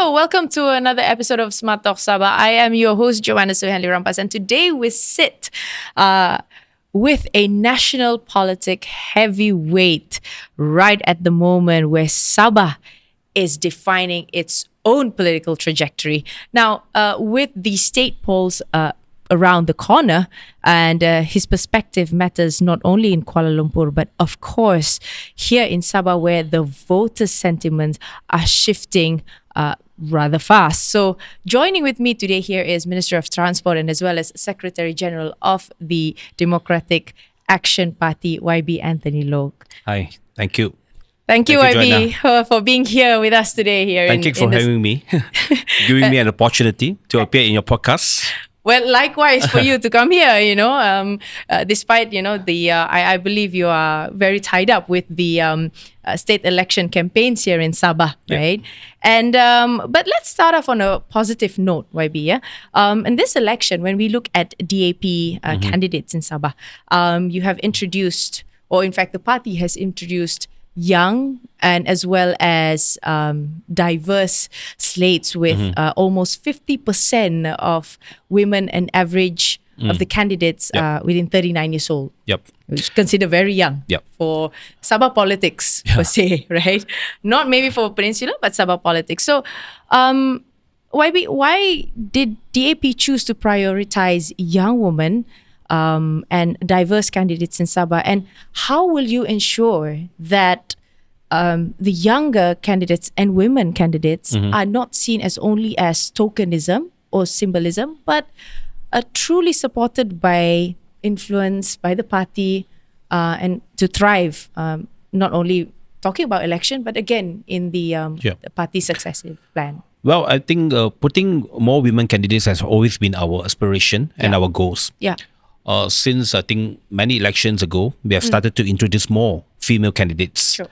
Hello, welcome to another episode of Smart Talk Sabah. I am your host, Joanna Suhanli Rampas, and today we sit with a national politic heavyweight right at the moment where Sabah is defining its own political trajectory. Now, with the state polls around the corner, and his perspective matters not only in Kuala Lumpur, but of course here in Sabah, where the voter sentiments are shifting rather fast. So joining with me today here is Minister of Transport and as well as Secretary General of the Democratic Action Party, YB Anthony Loke. Hi, thank you. Thank you, YB, for being here with us today. Thank you for having me, giving me an opportunity to appear in your podcast. Well, likewise for you to come here, despite, I believe you are very tied up with the state election campaigns here in Sabah, right? And but let's start off on a positive note, YB. Yeah? In this election, when we look at DAP candidates in Sabah, you have introduced, or in fact, the party has introduced young and as well as diverse slates with almost 50% of women and average of the candidates within 39 years old. Yep. Which is considered very young for Sabah politics per se, right? Not maybe for Peninsula, but Sabah politics. So why did DAP choose to prioritize young women and diverse candidates in Sabah, and how will you ensure that the younger candidates and women candidates are not seen as only as tokenism or symbolism, but are truly supported by influence by the party and to thrive, not only talking about election, but again in the party's successive plan? Well, I think putting more women candidates has always been our aspiration and our goals. Yeah. Since I think many elections ago, we have started to introduce more female candidates. Sure.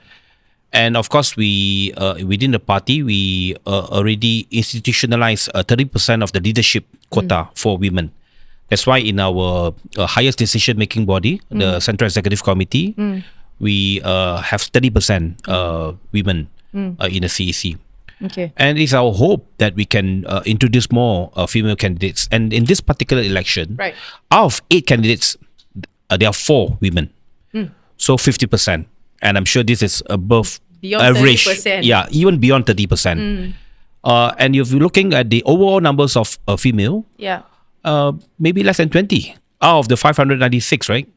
And of course, we within the party, we already institutionalized 30% of the leadership quota for women. That's why in our highest decision-making body, the Central Executive Committee, we have 30% women in the CEC. Okay. And it's our hope that we can introduce more female candidates. And in this particular election, out of 8 candidates, there are 4 women. So 50%. And I'm sure this is above beyond average. 30%. Yeah, even beyond 30%. And if you're looking at the overall numbers of female, maybe less than 20 out of the 596, right?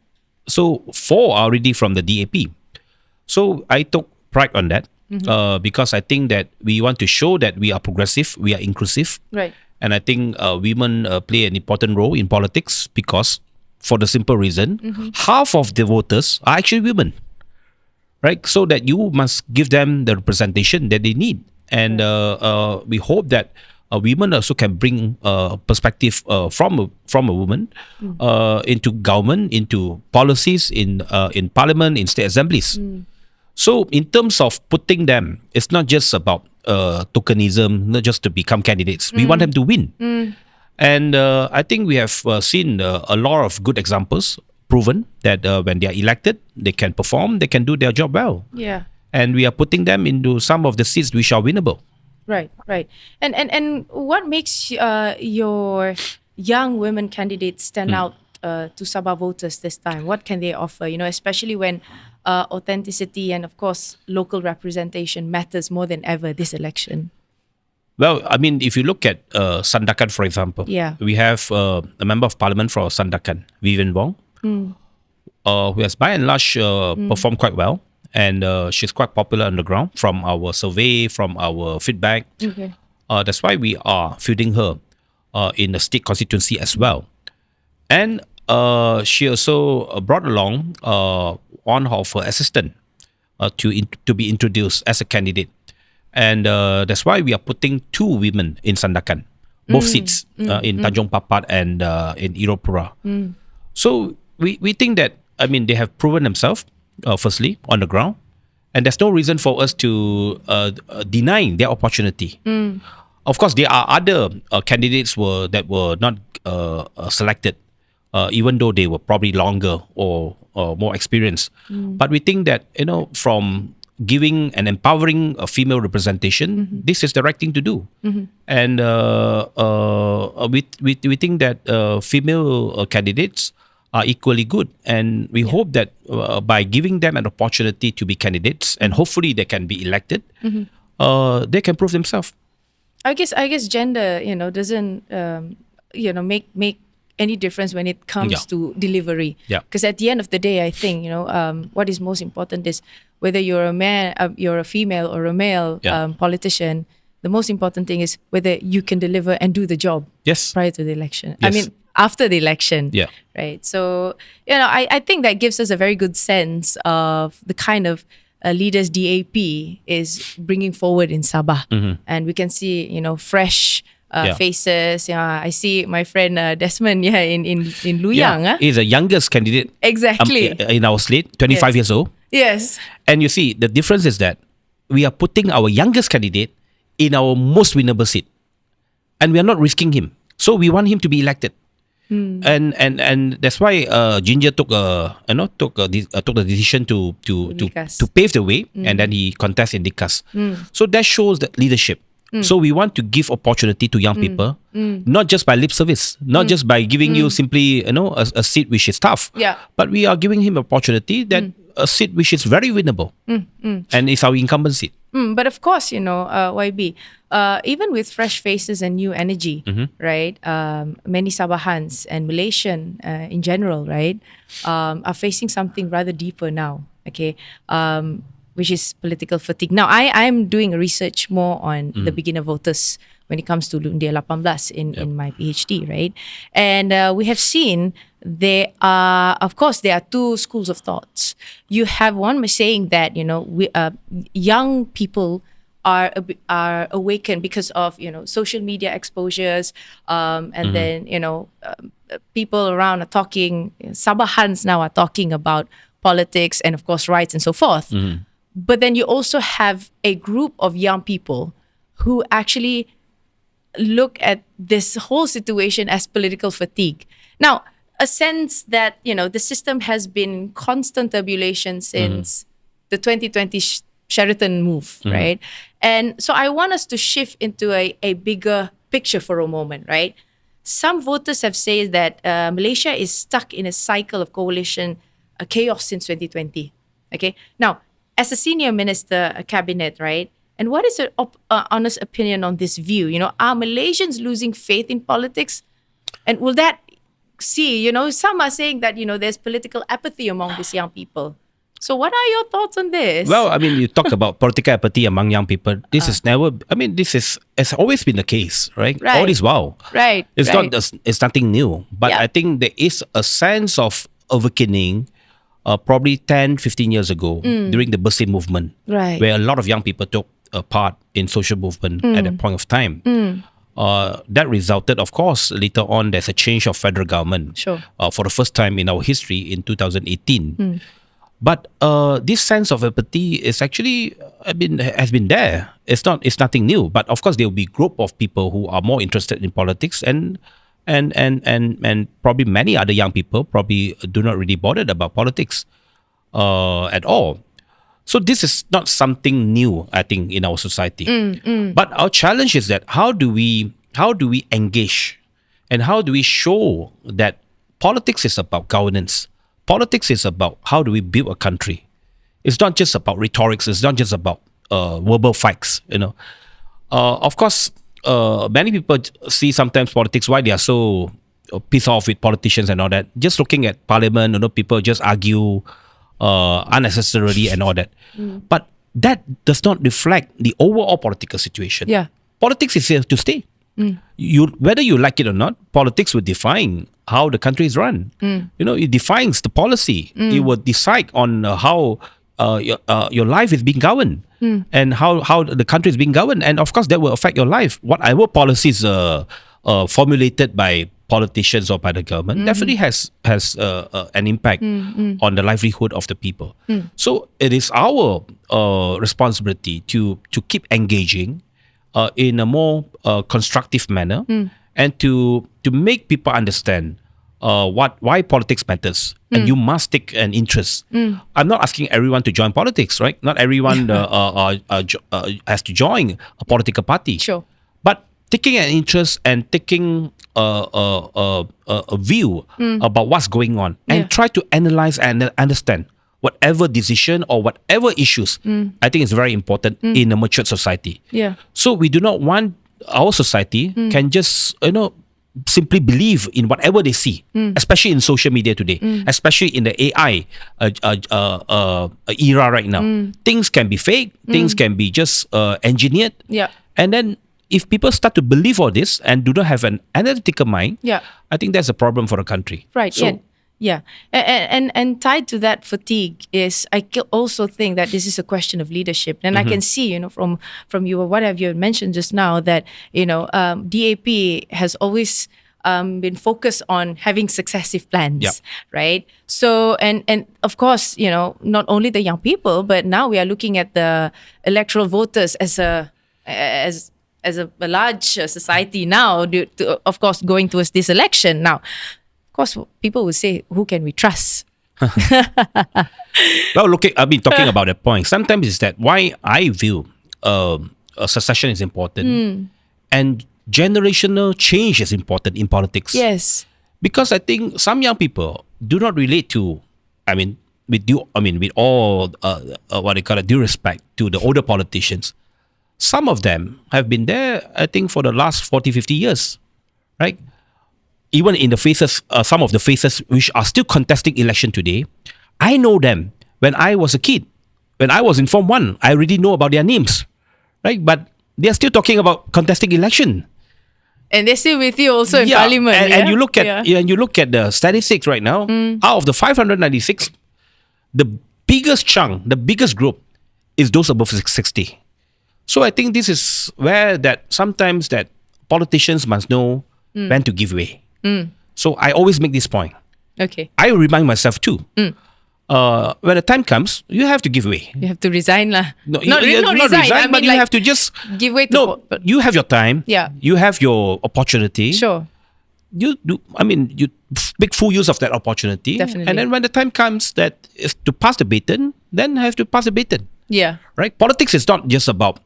So 4 are already from the DAP. So I took pride on that. Because I think that we want to show that we are progressive, we are inclusive. Right. And I think women play an important role in politics because, for the simple reason, half of the voters are actually women. Right? So that you must give them the representation that they need. And we hope that women also can bring perspective from a woman into government, into policies, in parliament, in state assemblies. So in terms of putting them, it's not just about tokenism, not just to become candidates. We want them to win. And I think we have seen a lot of good examples proven that when they are elected, they can perform, they can do their job well. Yeah. And we are putting them into some of the seats which are winnable. Right. And what makes your young women candidates stand out to Sabah voters this time? What can they offer? Especially when authenticity and, of course, local representation matters more than ever this election. Well, I mean, if you look at Sandakan, for example, we have a member of parliament for Sandakan, Vivian Wong, who has by and large performed quite well. And she's quite popular on the ground from our survey, from our feedback. Okay. That's why we are fielding her in the state constituency as well. And she also brought along one of her assistant to be introduced as a candidate. And that's why we are putting 2 women in Sandakan, both seats in Tanjung Papat and in Iropura. So we think that, I mean, they have proven themselves, firstly, on the ground. And there's no reason for us to deny their opportunity. Of course, there are other candidates that were not selected, even though they were probably longer or more experienced. But we think that, from giving and empowering a female representation, this is the right thing to do. And we think that female candidates are equally good, and we hope that by giving them an opportunity to be candidates, and hopefully they can be elected, they can prove themselves. I guess gender, doesn't make any difference when it comes to delivery. Because at the end of the day, I think what is most important is whether you're a man, you're a female or a male politician. The most important thing is whether you can deliver and do the job. Prior to the election. I mean, after the election. Right. So I think that gives us a very good sense of the kind of leaders DAP is bringing forward in Sabah, and we can see fresh faces. I see my friend Desmond in Luyang. He's the youngest candidate exactly in our slate, 25 years old. And you see, the difference is that we are putting our youngest candidate in our most winnable seat, and we are not risking him. So we want him to be elected. And that's why Ginger took the decision to pave the way, and then he contest in Dikas. So that shows the leadership. So we want to give opportunity to young people, not just by lip service, not just by giving you simply a seat which is tough, but we are giving him opportunity that a seat which is very winnable, and it's our incumbent seat. But of course, YB, even with fresh faces and new energy, right? Many Sabahans and Malaysian in general, right, are facing something rather deeper now. Okay. Which is political fatigue. Now, I am doing research more on the beginner voters when it comes to Undian 18 in my PhD, right? And we have seen there are two schools of thoughts. You have one saying that, young people are awakened because of, social media exposures, and then, people around are talking, Sabahans now are talking about politics and, of course, rights and so forth. But then you also have a group of young people who actually look at this whole situation as political fatigue. Now, a sense that, the system has been constant tribulation since the 2020 Sheraton move, right? And so I want us to shift into a bigger picture for a moment, right? Some voters have said that Malaysia is stuck in a cycle of coalition chaos since 2020. Okay? Now, as a senior minister, a cabinet, right? And what is your honest opinion on this view? Are Malaysians losing faith in politics? And will that some are saying that, there's political apathy among these young people. So what are your thoughts on this? Well, I mean, you talk about political apathy among young people. This has always been the case, right? All this while. Right. It's nothing new. But I think there is a sense of awakening probably 10, 15 years ago during the Bersih movement, where a lot of young people took part in social movement at that point of time. That resulted, of course, later on, there's a change of federal government for the first time in our history in 2018. But this sense of apathy is actually has been there. It's nothing new. But of course, there will be a group of people who are more interested in politics, and probably many other young people probably do not really bothered about politics at all. So this is not something new, I think, in our society. But our challenge is that how do we engage, and how do we show that politics is about governance? Politics is about how do we build a country. It's not just about rhetorics. It's not just about verbal facts. Of course, many people see sometimes politics, why they are so pissed off with politicians and all that. Just looking at parliament, people just argue unnecessarily and all that. But that does not reflect the overall political situation. Politics is here to stay. Whether you like it or not, politics will define how the country is run. It defines the policy. It will decide on how your life is being governed, and how the country is being governed. And of course, that will affect your life. Whatever policies formulated by politicians or by the government definitely has an impact on the livelihood of the people. So it is our responsibility to keep engaging in a more constructive manner, and to make people understand why politics matters, and you must take an interest. I'm not asking everyone to join politics, right? Not everyone has to join a political party. Sure. But taking an interest and taking a view about what's going on, and try to analyze and understand whatever decision or whatever issues, I think is very important in a matured society. Yeah. So we do not want our society can just, simply believe in whatever they see, especially in social media today, especially in the AI era right now. Things can be fake, things can be just engineered. Yeah. And then if people start to believe all this and do not have an analytical mind, I think that's a problem for a country. Right. So, yeah. And tied to that fatigue is, I also think that this is a question of leadership. And I can see, from you, what have you mentioned just now, that, DAP has always been focused on having successive plans, right? So, and of course, not only the young people, but now we are looking at the electoral voters as a large society now, of course, going towards this election. Now, of course, people will say, who can we trust? Well, talking about that point, sometimes it's that why I view succession is important and generational change is important in politics. Yes. Because I think some young people do not relate to, with all due respect to the older politicians, some of them have been there, I think, for the last 40, 50 years, right? Even in the faces, some of the faces which are still contesting election today, I know them when I was a kid. When I was in Form 1, I already know about their names, right? But they're still talking about contesting election. And they're still with you also in Parliament. And you look at the statistics right now, out of the 596, the biggest chunk, the biggest group is those above 60. So I think this is where that sometimes that politicians must know when to give way. So I always make this point. Okay. I remind myself too. When the time comes, you have to give way. You have to resign lah. No, not resign, but you have to just give way to. No, you have your time. Yeah. You have your opportunity. Sure. You make full use of that opportunity. Definitely. And then when the time comes that is to pass the baton, then have to pass the baton. Yeah. Right. Politics is not just about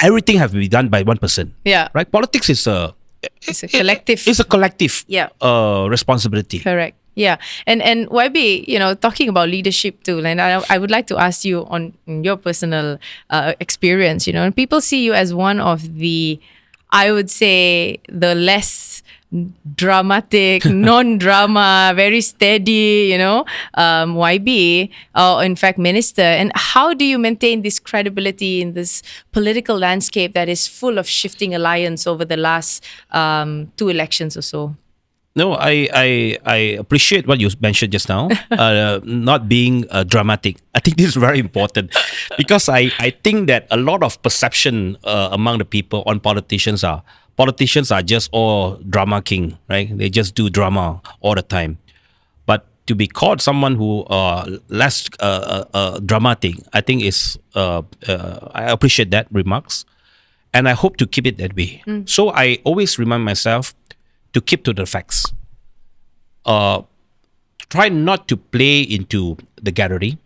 everything have to be done by one person. Yeah. Right. Politics is it's a collective. It's a collective. Responsibility. Correct. Yeah. And YB, talking about leadership too, and I would like to ask you on your personal experience. And people see you as one of the, I would say, the less dramatic, non-drama, very steady, YB, or in fact minister. And how do you maintain this credibility in this political landscape that is full of shifting alliance over the last 2 elections or so? No, I appreciate what you mentioned just now, not being dramatic. I think this is very important because I think that a lot of perception among the people on politicians are just all drama king, right? They just do drama all the time. But to be called someone who less dramatic, I think is I appreciate that remarks, and I hope to keep it that way. So I always remind myself to keep to the facts. Try not to play into the gallery.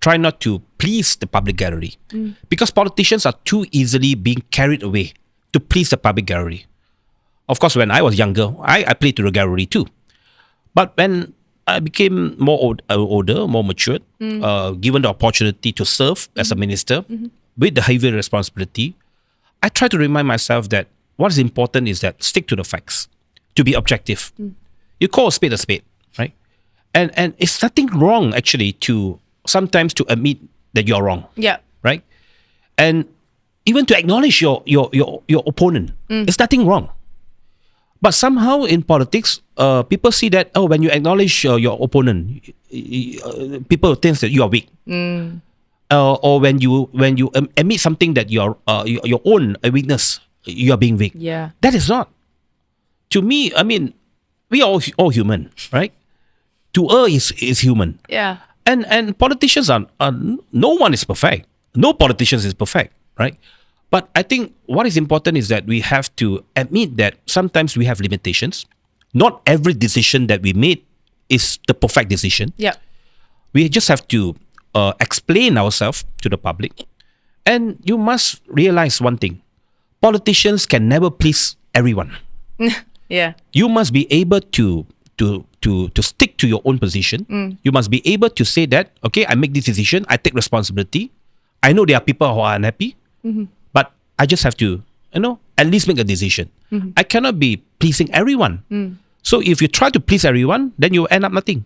Try not to please the public gallery, because politicians are too easily being carried away to please the public gallery. Of course, when I was younger, I played to the gallery too. But when I became more older, more matured, given the opportunity to serve as a minister with the heavy responsibility, I try to remind myself that what is important is that stick to the facts, to be objective. You call a spade, right? And it's nothing wrong actually to sometimes to admit that you're wrong. Yeah. Right? And even to acknowledge your opponent. There's nothing wrong. But somehow in politics, people see that, when you acknowledge your opponent, people think that you are weak. Or when you admit something that your own weakness, you are being weak. Yeah. That is not. To me, we are all human, right? To err is human. Yeah. And politicians are no one is perfect. No politician is perfect, right? But I think what is important is that we have to admit that sometimes we have limitations. Not every decision that we made is the perfect decision. Yeah. We just have to explain ourselves to the public. And you must realize one thing. Politicians can never please everyone. Yeah. You must be able to stick to your own position. You must be able to say that, okay, I make this decision, I take responsibility. I know there are people who are unhappy, but I just have to, at least make a decision. I cannot be pleasing everyone. So if you try to please everyone, then you end up nothing.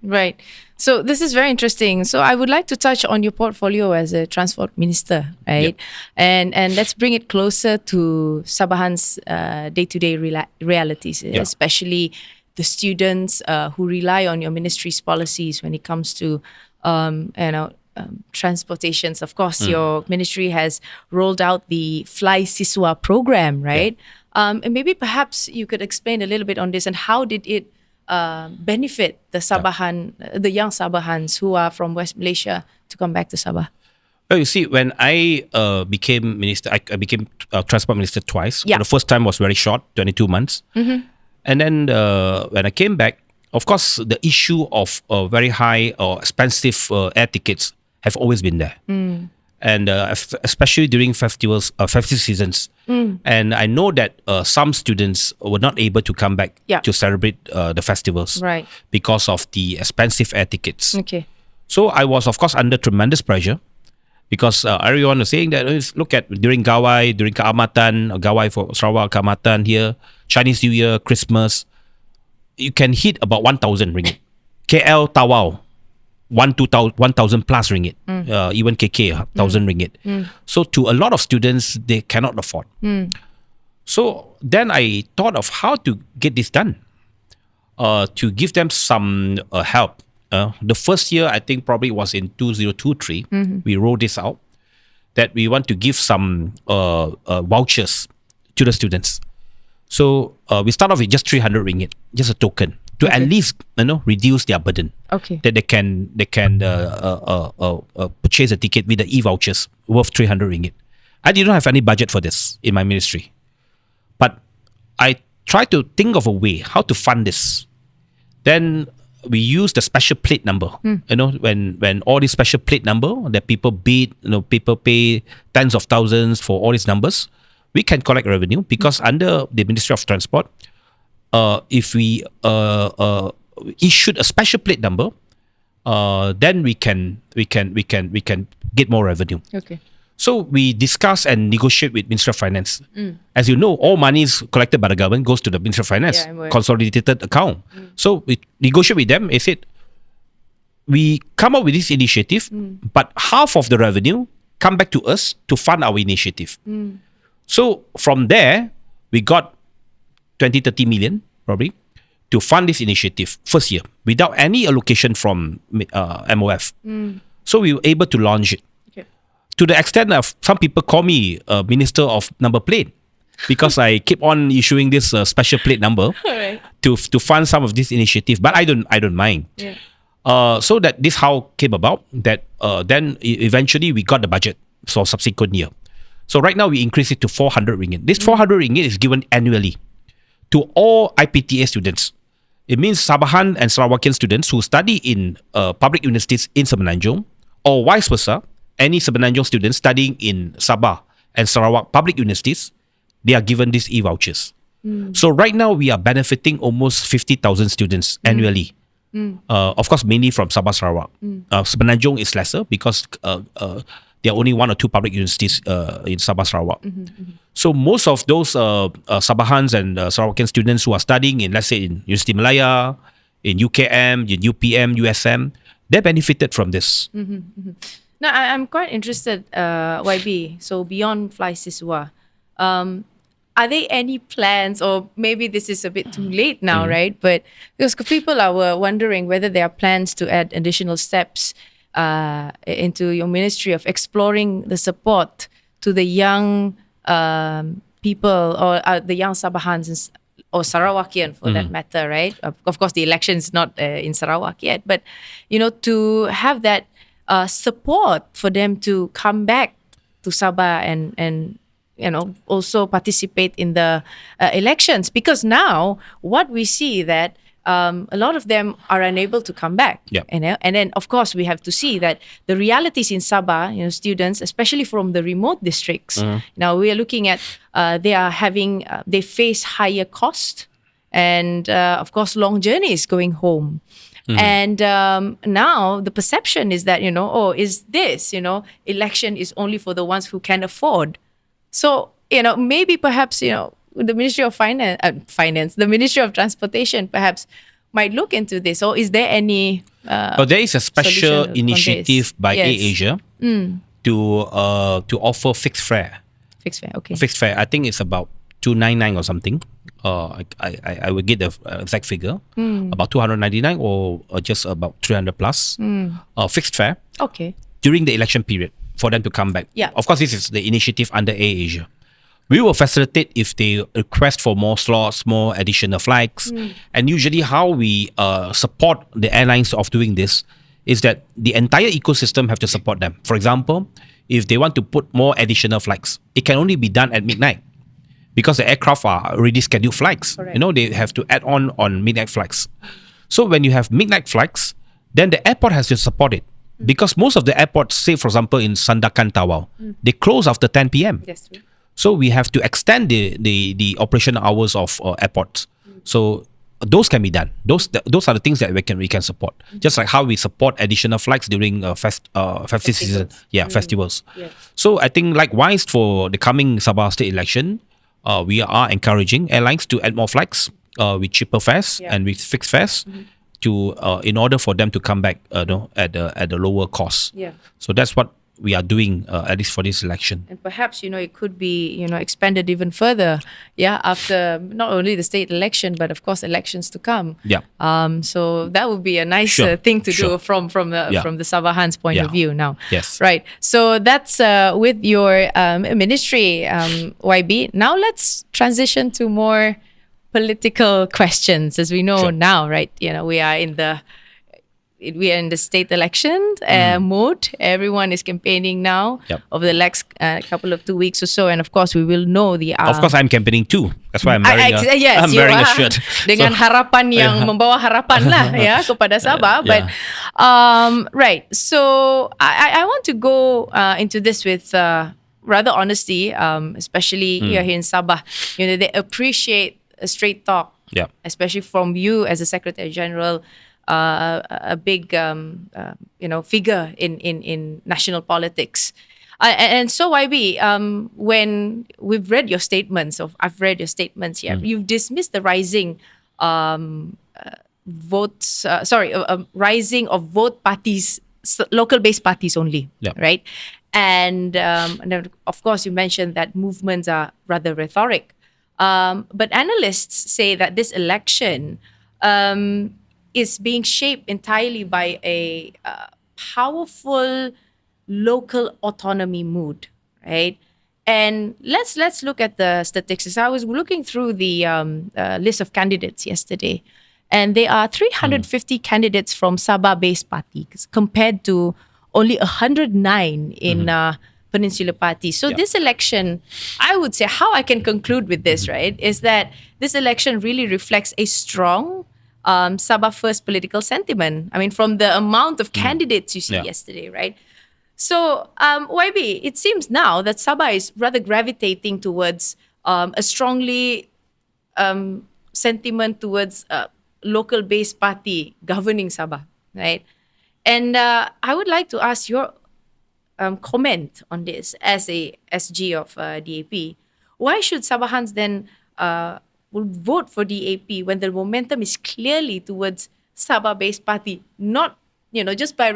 Right. So this is very interesting. So I would like to touch on your portfolio as a transport minister, right? Yep. And let's bring it closer to Sabahan's day-to-day realities, especially the students who rely on your ministry's policies when it comes to, transportations. Of course, your ministry has rolled out the Fly Siswa program, right? Yeah. And maybe perhaps you could explain a little bit on this and how did it benefit the the young Sabahans who are from West Malaysia to come back to Sabah? Well, you see, when I became minister, I became transport minister twice. Yeah. The first time was very short, 22 months. And then when I came back, of course, the issue of very high or expensive air tickets have always been there. And especially during festive seasons. And I know that some students were not able to come back to celebrate the festivals, right, because of the expensive air tickets. Okay. So I was, of course, under tremendous pressure because everyone was saying that, look at during Gawai, during Keamatan, Gawai for Sarawak, Keamatan here, Chinese New Year, Christmas, you can hit about 1,000 ringgit. KL Tawau, 1,000 plus ringgit, even KK 1,000 ringgit. So to a lot of students, they cannot afford. So then I thought of how to get this done, to give them some help. The first year, I think probably was in 2023, we rolled this out, that we want to give some vouchers to the students. So we start off with just 300 ringgit, just a token, to at least reduce their burden. Okay. That they can purchase a ticket with the e-vouchers worth 300 ringgit. I did not have any budget for this in my ministry, but I tried to think of a way how to fund this. Then we used the special plate number. When all these special plate number that people bid, people pay tens of thousands for all these numbers, we can collect revenue because under the Ministry of Transport, if we issued a special plate number, then we can get more revenue. Okay. So we discuss and negotiate with Ministry of Finance. As you know, all money is collected by the government goes to the Ministry of Finance, consolidated account. So we negotiate with them. I said, we come up with this initiative, but half of the revenue come back to us to fund our initiative. So from there, we got 20-30 million probably to fund this initiative first year without any allocation from MOF. So we were able to launch it. To the extent of some people call me Minister of Number Plate because I keep on issuing this special plate number to fund some of this initiative. But I don't mind. So that this how came about. That then eventually we got the budget for subsequent year. So right now we increase it to 400 ringgit. This 400 ringgit is given annually to all IPTA students. It means Sabahan and Sarawakian students who study in public universities in Semenanjung, or vice versa. Any Semenanjung students studying in Sabah and Sarawak public universities, they are given these e-vouchers. So right now we are benefiting almost 50,000 students annually. Of course, mainly from Sabah, Sarawak. Semenanjung is lesser because there are only one or two public universities in Sabah, Sarawak. So most of those Sabahans and Sarawakian students who are studying in, let's say, in University Malaya, in UKM, in UPM, USM, they benefited from this. Now, I'm quite interested, YB. So beyond Fly Siswa, are there any plans, or maybe this is a bit too late now, right? But because people are wondering whether there are plans to add additional steps into your ministry of exploring the support to the young people or the young Sabahans or Sarawakian for that matter, right? Of course, the election is not in Sarawak yet, but to have that support for them to come back to Sabah and also participate in the elections, because now what we see that a lot of them are unable to come back. Yep. And then of course we have to see that the realities in Sabah, students, especially from the remote districts, now we are looking at they face higher cost and of course long journeys going home. And now the perception is that, is this, election is only for the ones who can afford. So, maybe perhaps, the Ministry of Finance, the Ministry of Transportation perhaps might look into this. Or is there any there is a special initiative by AirAsia to offer fixed fare. Fixed fare, okay. Fixed fare. I think it's about 299 or something. I will get the exact figure. About 299 or just about 300 plus. Fixed fare. Okay. During the election period for them to come back. Yeah. Of course, this is the initiative under AirAsia. We will facilitate if they request for more slots, more additional flights. And usually how we support the airlines of doing this is that the entire ecosystem have to support them. For example, if they want to put more additional flights, it can only be done at midnight because the aircraft are already scheduled flights. Correct. They have to add on midnight flights. So when you have midnight flights, then the airport has to support it. Because most of the airports, say for example in Sandakan, Tawau, they close after 10 p.m. That's true. So we have to extend the operational hours of airports. So those can be done. Those are the things that we can support. Just like how we support additional flights during festive season. Yeah, festivals. Yeah. So I think likewise for the coming Sabah state election, we are encouraging airlines to add more flights with cheaper fares and with fixed fares to in order for them to come back at a lower cost. Yeah. So that's what we are doing at least for this election. And perhaps, it could be, expanded even further, after not only the state election, but of course elections to come. Yeah. So that would be a nice thing to do from the Sabahans' point of view now. Yes. Right. So that's with your ministry, YB. Now let's transition to more political questions, as we know now, right? We are in the state election mode. Everyone is campaigning now over the next couple of 2 weeks or so, and of course we will know the. Of course, I'm campaigning too. That's why I'm wearing a shirt. Dengan harapan yang membawa harapan lah kepada Sabah. But right, so I want to go into this with rather honesty, especially here in Sabah. They appreciate a straight talk, especially from you as a Secretary General. A big figure in national politics, and so YB, when we've read your statements, I've read your statements here, you've dismissed the rising rising of vote parties, local based parties only, right? And then of course you mentioned that movements are rather rhetoric, but analysts say that this election is being shaped entirely by a powerful local autonomy mood, right? And let's look at the statistics. I was looking through the list of candidates yesterday, and there are 350 candidates from Sabah-based parties compared to only 109 in Peninsular parties. So this election, I would say, how I can conclude with this, right, is that this election really reflects a strong Sabah first political sentiment. I mean, from the amount of candidates you see yesterday, right? So, YB, it seems now that Sabah is rather gravitating towards a strongly sentiment towards a local-based party governing Sabah, right? And I would like to ask your comment on this as a SG of DAP. Why should Sabahans then will vote for DAP when the momentum is clearly towards Sabah-based party, not just by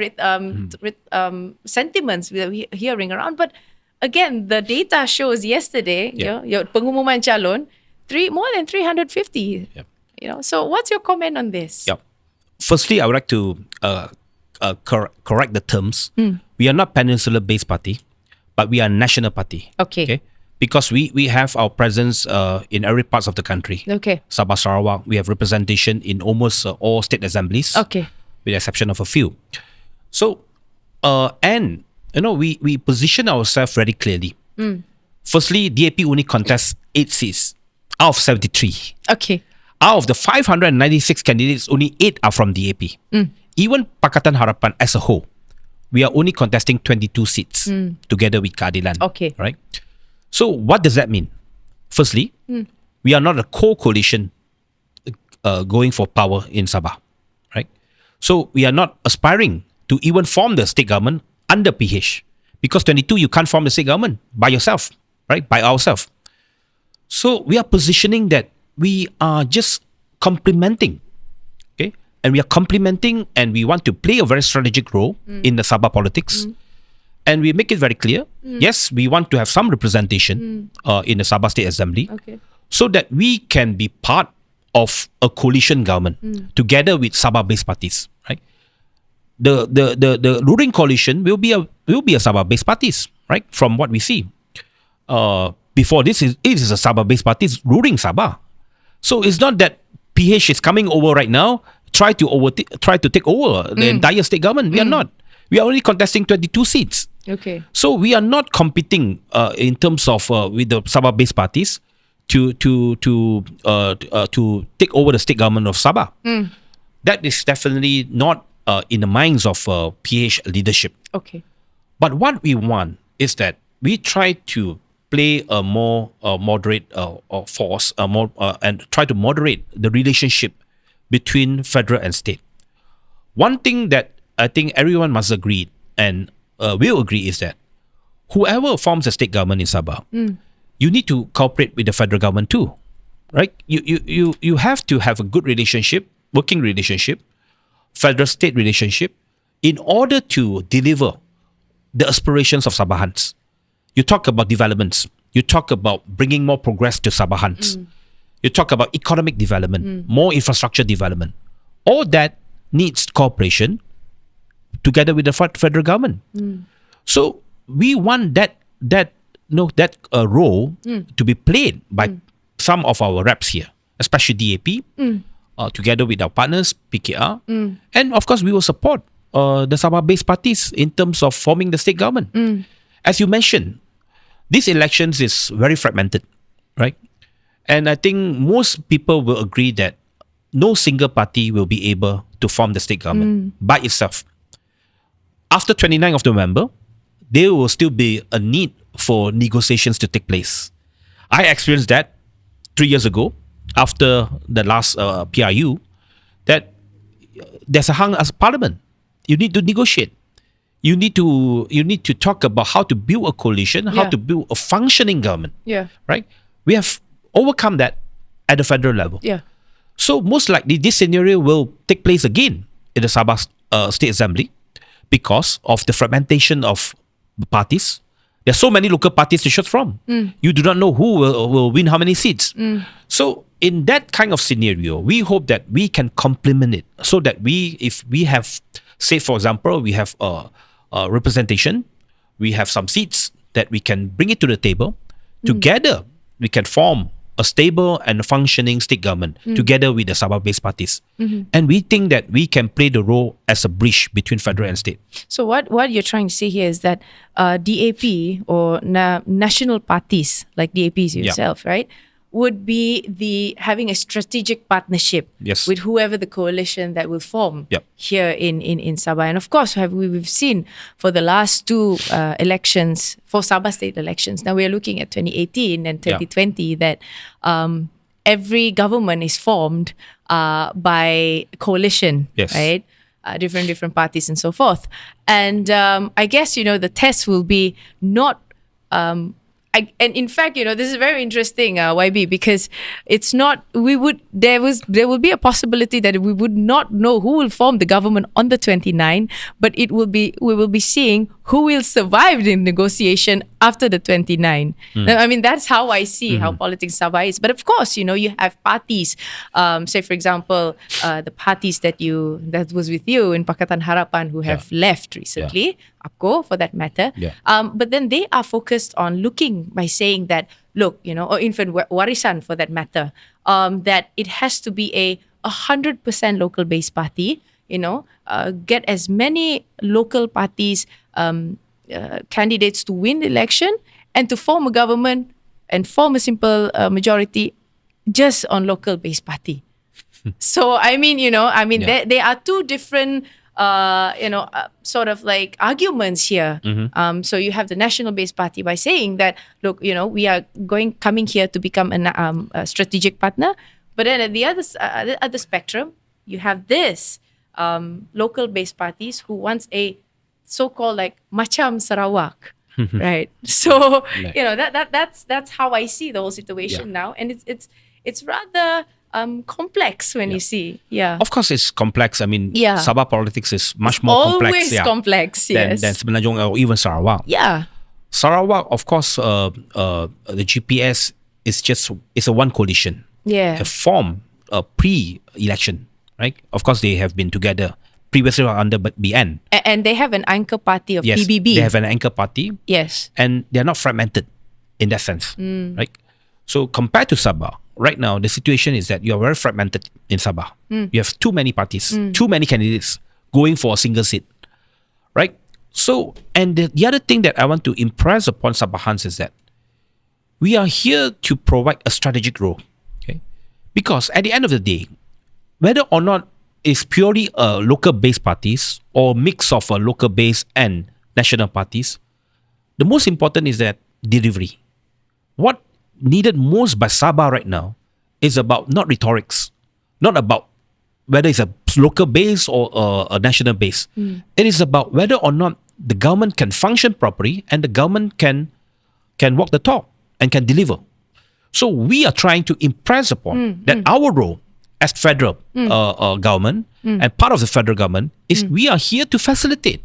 sentiments we're hearing around, but again the data shows yesterday, your pengumuman calon, more than 350. So what's your comment on this? Firstly, I would like to correct the terms. We are not peninsular-based party, but we are a national party. Okay. Because we have our presence in every parts of the country. Okay. Sabah, Sarawak, we have representation in almost all state assemblies. Okay. With the exception of a few. So, and we position ourselves very clearly. Firstly, DAP only contests 8 seats out of 73. Okay. Out of the 596 candidates, only 8 are from DAP. Even Pakatan Harapan as a whole, we are only contesting 22 seats together with Keadilan. Okay. Right? So what does that mean? Firstly, we are not a co-coalition going for power in Sabah. Right? So we are not aspiring to even form the state government under PH. Because 22, you can't form the state government by yourself. Right? By ourselves. So we are positioning that we are just complementing. Okay? And we are complementing and we want to play a very strategic role in the Sabah politics. And we make it very clear. Yes, we want to have some representation in the Sabah State Assembly. Okay. So that we can be part of a coalition government together with Sabah-based parties. Right? The ruling coalition will be a Sabah-based parties, right? From what we see. Before this, it is a Sabah-based party ruling Sabah. So it's not that PH is coming over right now, try to take over the entire state government. We are not. We are only contesting 22 seats. Okay. So we are not competing in terms of with the Sabah-based parties to take over the state government of Sabah. That is definitely not in the minds of PH leadership. Okay. But what we want is that we try to play a more moderate force, and try to moderate the relationship between federal and state. One thing that I think everyone must agree and will agree is that whoever forms a state government in Sabah, you need to cooperate with the federal government too, right? You have to have a good relationship, working relationship, federal-state relationship, in order to deliver the aspirations of Sabahans. You talk about developments. You talk about bringing more progress to Sabahans. You talk about economic development, more infrastructure development. All that needs cooperation together with the federal government. So we want that role to be played by some of our reps here, especially DAP, together with our partners, PKR. And of course, we will support the Sabah-based parties in terms of forming the state government. As you mentioned, these elections is very fragmented, right? And I think most people will agree that no single party will be able to form the state government by itself. After 29th of November, there will still be a need for negotiations to take place. I experienced that 3 years ago after the last PRU, that there's a hung as parliament. You need to negotiate. You need to talk about how to build a coalition, how to build a functioning government. Yeah. Right? We have overcome that at the federal level. Yeah. So most likely this scenario will take place again in the Sabah State Assembly because of the fragmentation of the parties. There are so many local parties to choose from. You do not know who will win how many seats. So in that kind of scenario, we hope that we can complement it so that if we have, say for example, we have representation, we have some seats that we can bring it to the table. Together, we can form a stable and functioning state government together with the Sabah-based parties. And we think that we can play the role as a bridge between federal and state. So what you're trying to say here is that DAP or national parties like DAPs yourself, right, would be having a strategic partnership with whoever the coalition that will form here in Sabah. And of course, we've seen for the last two elections, for Sabah state elections, now we're looking at 2018 and 2020, that every government is formed by coalition, right? Different parties and so forth. And I guess, the test will be not... and in fact, this is very interesting, YB, because it's not, there will be a possibility that we would not know who will form the government on the 29th, but we will be seeing who will survive the negotiation after the 29th. I mean, that's how I see how politics Sabah is. But of course, you have parties, say for example, the parties that was with you in Pakatan Harapan who have left recently, APCO for that matter. But then they are focused on looking by saying that, look, or Infant Warisan for that matter, that it has to be a 100% local-based party, get as many local parties candidates to win the election and to form a government and form a simple majority just on local-based party. So, there are two different, sort of like arguments here. So you have the national-based party by saying that, look, we are coming here to become a strategic partner. But then at the other spectrum, you have this local-based parties who wants a so-called like macam Sarawak, right? So that's how I see the whole situation now, and it's rather complex when you see. Of course, it's complex. I mean, Sabah politics is much more complex. Always complex, yes. Than Semenanjung or even Sarawak. Yeah. Sarawak, of course, the GPS is a one coalition. Yeah. A form pre-election, right? Of course, they have been together previously under BN. And they have an anchor party of yes, PBB. They have an anchor party. Yes. And they're not fragmented in that sense, right? So compared to Sabah, right now, the situation is that you're very fragmented in Sabah. You have too many parties, too many candidates going for a single seat, right? So, and the other thing that I want to impress upon Sabahans is that we are here to provide a strategic role, okay? Because at the end of the day, whether or not it's purely local-based parties or mix of local-based and national parties, the most important is that delivery. What needed most by Sabah right now is about not rhetorics, not about whether it's a local base or a national base. It is about whether or not the government can function properly and the government can walk the talk and can deliver. So we are trying to impress upon that our role as federal government and part of the federal government is we are here to facilitate.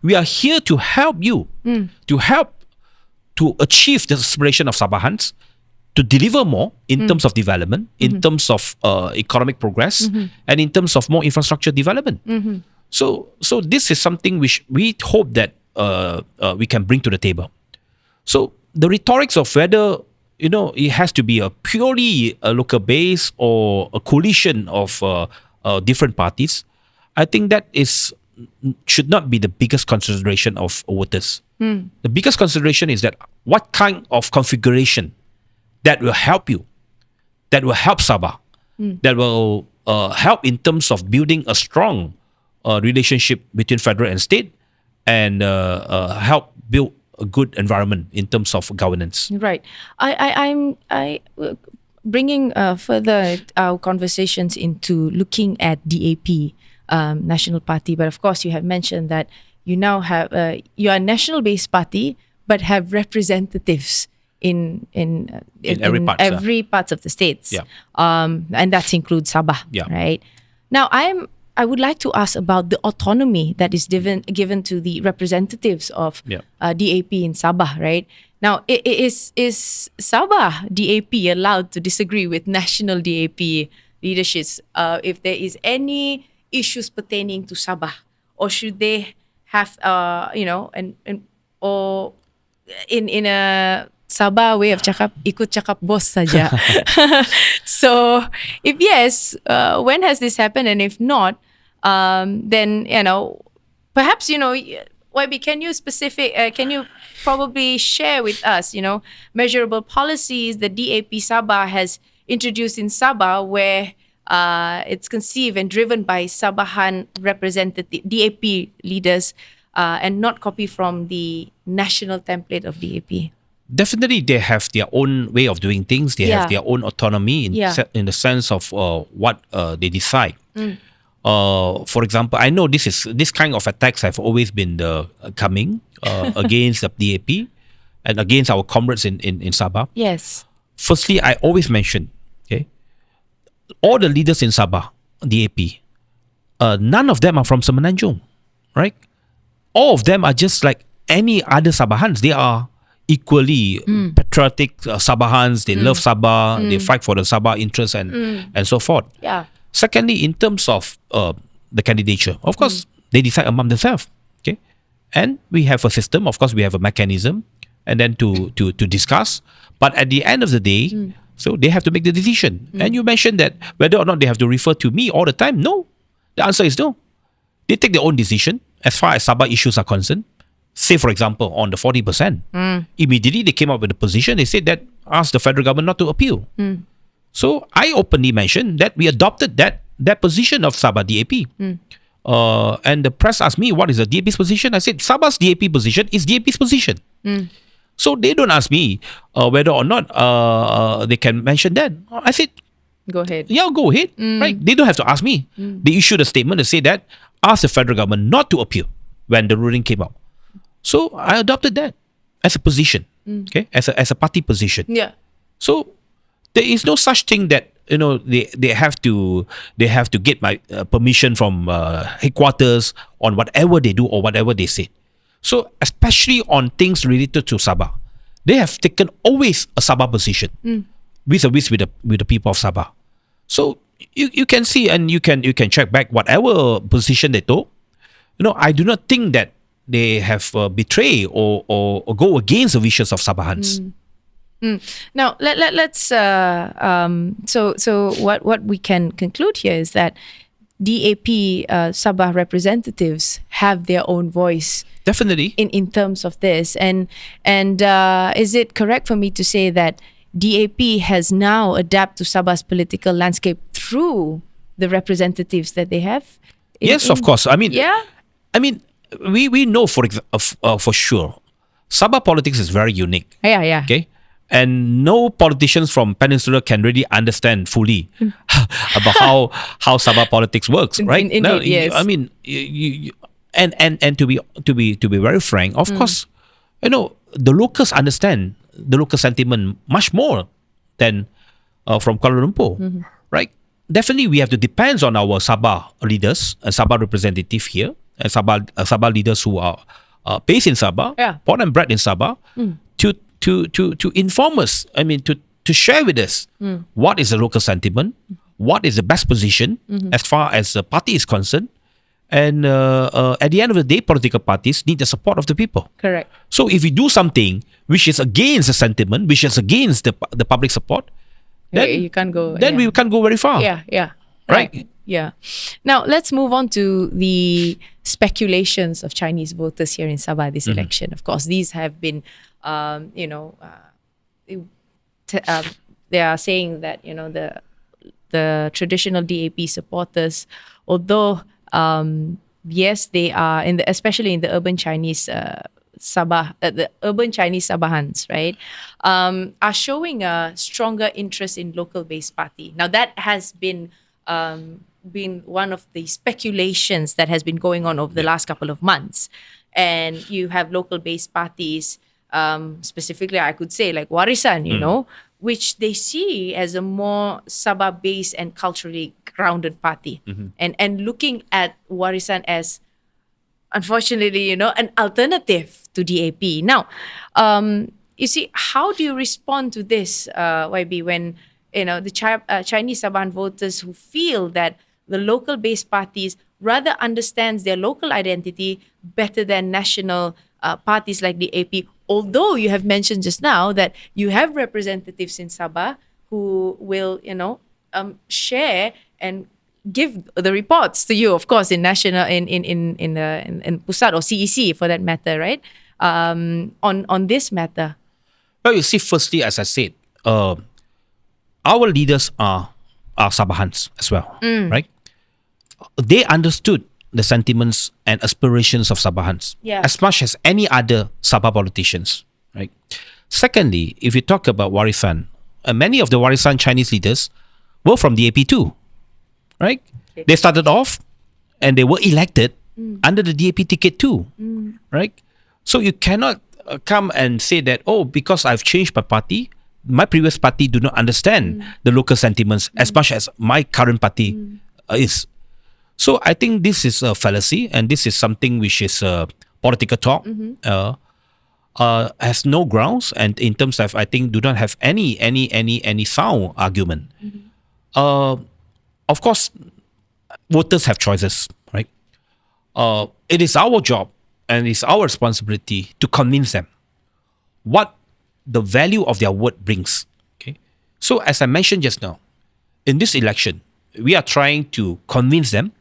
We are here to help you, to help to achieve the aspiration of Sabahans, to deliver more in terms of development, in terms of economic progress, and in terms of more infrastructure development. So this is something which we hope that we can bring to the table. So the rhetorics of whether it has to be a purely local base or a coalition of different parties, I think that should not be the biggest consideration of voters. The biggest consideration is that what kind of configuration that will help you, that will help Sabah, that will help in terms of building a strong relationship between federal and state, and help build a good environment in terms of governance. Right. I'm bringing further our conversations into looking at DAP, National Party. But of course, you have mentioned that you now have you are a national-based party, but have representatives in every part of the states. Yeah. And that includes Sabah. Yeah. Right. Now, I would like to ask about the autonomy that is given to the representatives of DAP in Sabah, right? Now, is Sabah DAP allowed to disagree with national DAP leaderships if there is any issues pertaining to Sabah, or should they have or in a Sabah way of cakap, ikut cakap bos saja. So, if yes, when has this happened? And if not, then, perhaps, YB, can you probably share with us, measurable policies that DAP Sabah has introduced in Sabah where it's conceived and driven by Sabahan representative DAP leaders and not copy from the national template of DAP? Definitely, they have their own way of doing things. They have their own autonomy in the sense of what they decide. For example, I know this kind of attacks have always been coming against the DAP and against our comrades in Sabah. Yes. Firstly, I always mention, okay, all the leaders in Sabah, DAP, none of them are from Semenanjung, right? All of them are just like any other Sabahans. They are equally patriotic Sabahans. They love Sabah. They fight for the Sabah interests and so forth. Yeah. Secondly, in terms of the candidature, of course, they decide among themselves. Okay, and we have a system. Of course, we have a mechanism, and then to discuss. But at the end of the day, so they have to make the decision. And you mentioned that whether or not they have to refer to me all the time. No, the answer is no. They take their own decision as far as Sabah issues are concerned. say, for example, on the 40%, immediately they came up with a position. They said that ask the federal government not to appeal. So I openly mentioned that we adopted that position of Sabah DAP. And the press asked me, what is the DAP's position? I said, Sabah's DAP position is DAP's position. So they don't ask me whether or not they can mention that. I said, go ahead. Yeah, go ahead. Right? They don't have to ask me. They issued a statement to say that ask the federal government not to appeal when the ruling came out. So I adopted that as a position, okay, as a party position. Yeah. So there is no such thing that they have to get my permission from headquarters on whatever they do or whatever they say. So especially on things related to Sabah, they have taken always a Sabah position vis-a-vis with the people of Sabah. So you can see and you can check back whatever position they took. I do not think that they have betrayed or go against the wishes of Sabahans. Now let's so what we can conclude here is that DAP Sabah representatives have their own voice, definitely, in terms of this, and is it correct for me to say that DAP has now adapted to Sabah's political landscape through the representatives that they have? Yes, of course. I mean, yeah. I mean, we know for sure, Sabah politics is very unique. Yeah. Okay. And no politicians from Peninsula can really understand fully about how Sabah politics works, right? Indeed, yes. I mean, and to be very frank, of course, the locals understand the local sentiment much more than from Kuala Lumpur, right? Definitely, we have to depend on our Sabah leaders and Sabah representative here, and Sabah leaders who are based in Sabah, born and bred in Sabah, to inform us. I mean, to share with us what is the local sentiment, what is the best position as far as the party is concerned, and at the end of the day, political parties need the support of the people. Correct. So if we do something which is against the sentiment, which is against the public support, then you can't go. Then we can't go very far. Yeah. Right. Yeah. Now let's move on to the speculations of Chinese voters here in Sabah this election. Of course, these have been, they are saying that the traditional DAP supporters, although yes, they are especially in the urban Chinese Sabah, the urban Chinese Sabahans, right, are showing a stronger interest in local-based party. Now that has been one of the speculations that has been going on over the last couple of months, and you have local-based parties, specifically I could say like Warisan, which they see as a more Sabah-based and culturally grounded party, and looking at Warisan as, unfortunately, an alternative to DAP. Now, you see, how do you respond to this, YB, when the Chinese Sabahan voters who feel that the local-based parties rather understands their local identity better than national parties like the DAP? Although you have mentioned just now that you have representatives in Sabah who will, share and give the reports to you, of course, in national, in Pusat or CEC for that matter, right? On this matter. Well, you see, firstly, as I said, our leaders are Sabahans as well, right? They understood the sentiments and aspirations of Sabahans as much as any other Sabah politicians, right? Secondly, if you talk about Warisan, many of the Warisan Chinese leaders were from the DAP too, right? Okay. They started off and they were elected under the DAP ticket too, right? So you cannot come and say that, because I've changed my party, my previous party do not understand the local sentiments as much as my current party is. So I think this is a fallacy, and this is something which is political talk, has no grounds, and in terms of, I think, do not have any sound argument. Of course, voters have choices, right? It is our job and it's our responsibility to convince them what the value of their word brings. Okay, so as I mentioned just now, in this election, we are trying to convince them.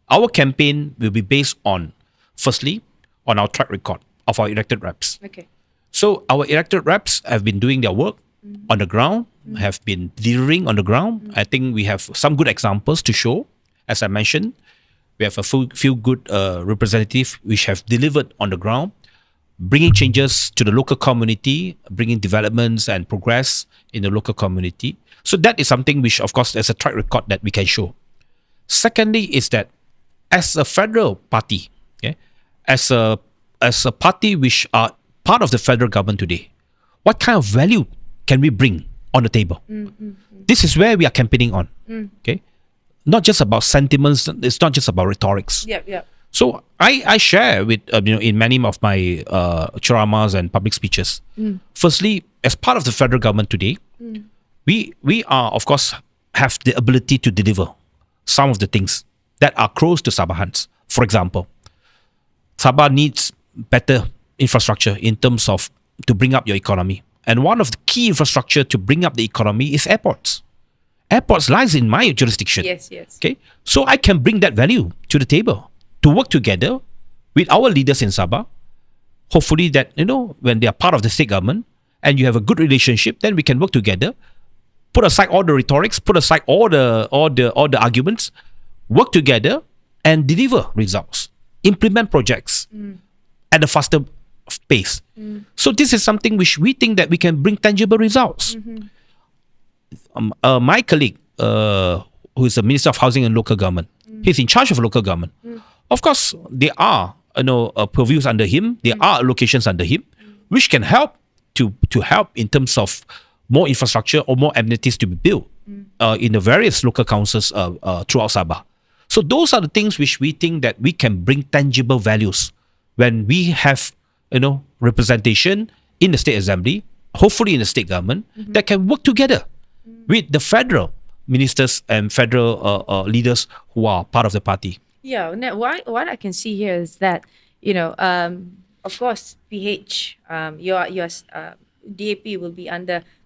Our campaign will be based on, firstly, on our track record, of our elected reps. Okay. So our elected reps have been doing their work on the ground, have been delivering on the ground. I think we have some good examples to show. As I mentioned, we have a few good representatives which have delivered on the ground, bringing changes to the local community, bringing developments and progress in the local community. So that is something which, of course, is a track record that we can show. Secondly, is that as a federal party, okay, as a party which are part of the federal government today, what kind of value can we bring on the table? This is where we are campaigning on. Okay, not just about sentiments. It's not just about rhetorics. So I share with in many of my charamas and public speeches. Firstly, as part of the federal government today, we are, of course, have the ability to deliver some of the things that are close to Sabahans. For example, Sabah needs better infrastructure in terms of to bring up your economy. And one of the key infrastructure to bring up the economy is airports. Airports lies in my jurisdiction. Yes. Okay, so I can bring that value to the table to work together with our leaders in Sabah. Hopefully that, when they are part of the state government and you have a good relationship, then we can work together, put aside all the rhetorics, put aside all the arguments, work together and deliver results, implement projects at a faster pace. So this is something which we think that we can bring tangible results. My colleague, who is the Minister of Housing and Local Government, he's in charge of local government. Of course, there are purviews under him, there are allocations under him, which can help to help in terms of more infrastructure or more amenities to be built in the various local councils throughout Sabah. So those are the things which we think that we can bring tangible values when we have representation in the state assembly, hopefully in the state government, that can work together with the federal ministers and federal leaders who are part of the party. Yeah, what I can see here is that, of course, PH, your DAP will be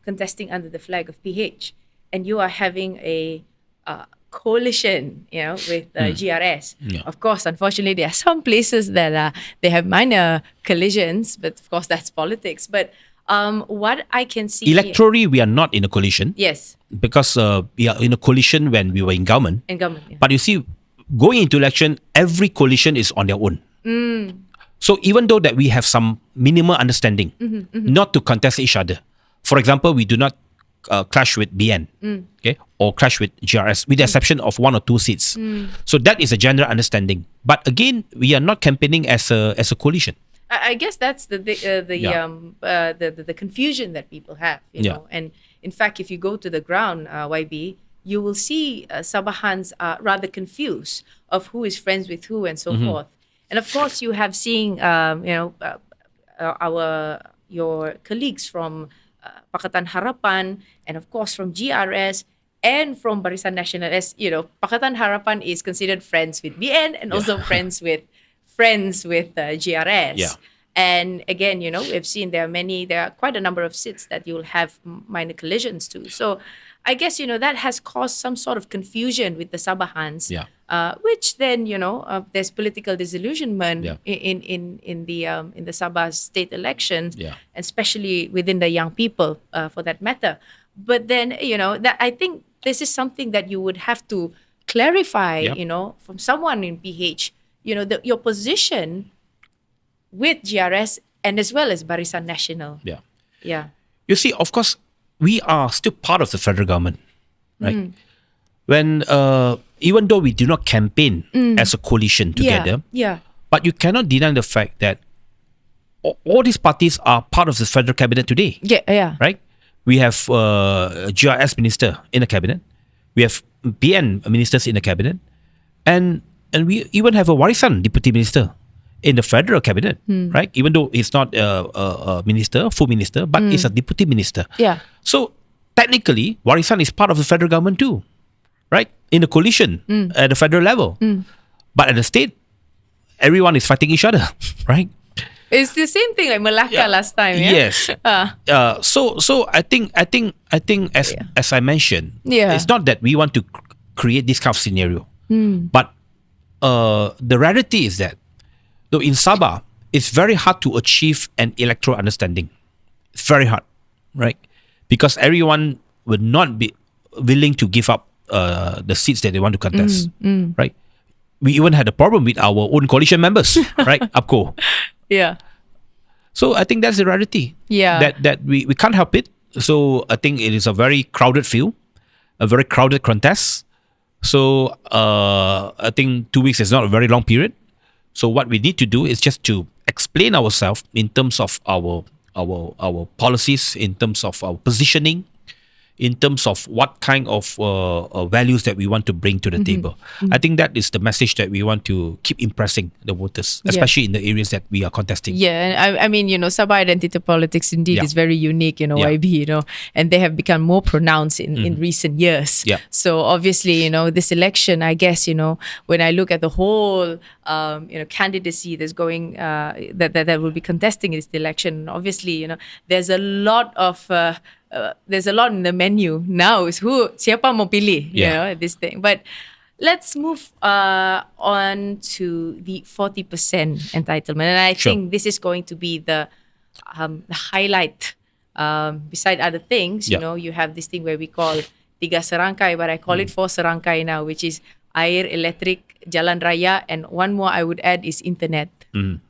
contesting under the flag of PH, and you are having a coalition, with GRS. Yeah. Of course, unfortunately, there are some places that they have minor collisions, but of course, that's politics. But what I can see electorally, we are not in a coalition. Yes. Because we are in a coalition when we were in government. Yeah. But you see, going into election, every coalition is on their own. So even though that we have some minimal understanding, not to contest each other. For example, we do not clash with BN, okay, or clash with GRS, with the exception of 1 or 2 seats. So that is a general understanding. But again, we are not campaigning as a coalition. I guess that's the confusion that people have, know. And in fact, if you go to the ground, YB, you will see Sabahans are rather confused of who is friends with who and so forth. And of course, you have seen, your colleagues from Pakatan Harapan, and of course from GRS and from Barisan Nasional. As Pakatan Harapan is considered friends with BN and also friends with GRS. Yeah. And again, we've seen there are quite a number of seats that you'll have minor collisions to. So I guess, that has caused some sort of confusion with the Sabahans, which then, there's political disillusionment in the Sabah state elections, especially within the young people, for that matter. But then, that I think this is something that you would have to clarify, from someone in PH, your position with GRS and as well as Barisan Nasional. Yeah. You see, of course, we are still part of the federal government, right? When even though we do not campaign as a coalition together, but you cannot deny the fact that all these parties are part of the federal cabinet today. Right? We have GRS minister in the cabinet, we have BN ministers in the cabinet, and we even have a Warisan deputy minister in the federal cabinet, right? Even though he's not a minister, full minister, but he's a deputy minister. So technically, Warisan is part of the federal government too, right? In the coalition at the federal level. But at the state, everyone is fighting each other, right? It's the same thing like Malacca last time. Yes. So I think as I mentioned, it's not that we want to create this kind of scenario, but the reality is that though in Sabah, it's very hard to achieve an electoral understanding. It's very hard, right? Because everyone would not be willing to give up the seats that they want to contest, right? We even had a problem with our own coalition members, right? APCO. Yeah. So I think that's the reality. Yeah. That we can't help it. So I think it is a very crowded field, a very crowded contest. So I think 2 weeks is not a very long period. So what we need to do is just to explain ourselves in terms of our policies, in terms of our positioning, in terms of what kind of values that we want to bring to the table. I think that is the message that we want to keep impressing the voters, especially in the areas that we are contesting. Yeah, and I mean, Sabah identity politics indeed is very unique, YB, and they have become more pronounced in recent years. Yeah. So obviously, this election, I guess, when I look at the whole, candidacy that's going, that will be contesting this election, obviously, there's a lot of there's a lot in the menu now. Is siapa mau pilih, this thing. But let's move on to the 40% entitlement, and I think this is going to be the highlight. Beside other things, you have this thing where we call tiga serangkai, but I call it 4 serangkai now, which is air, elektrik, jalan raya, and one more I would add is internet.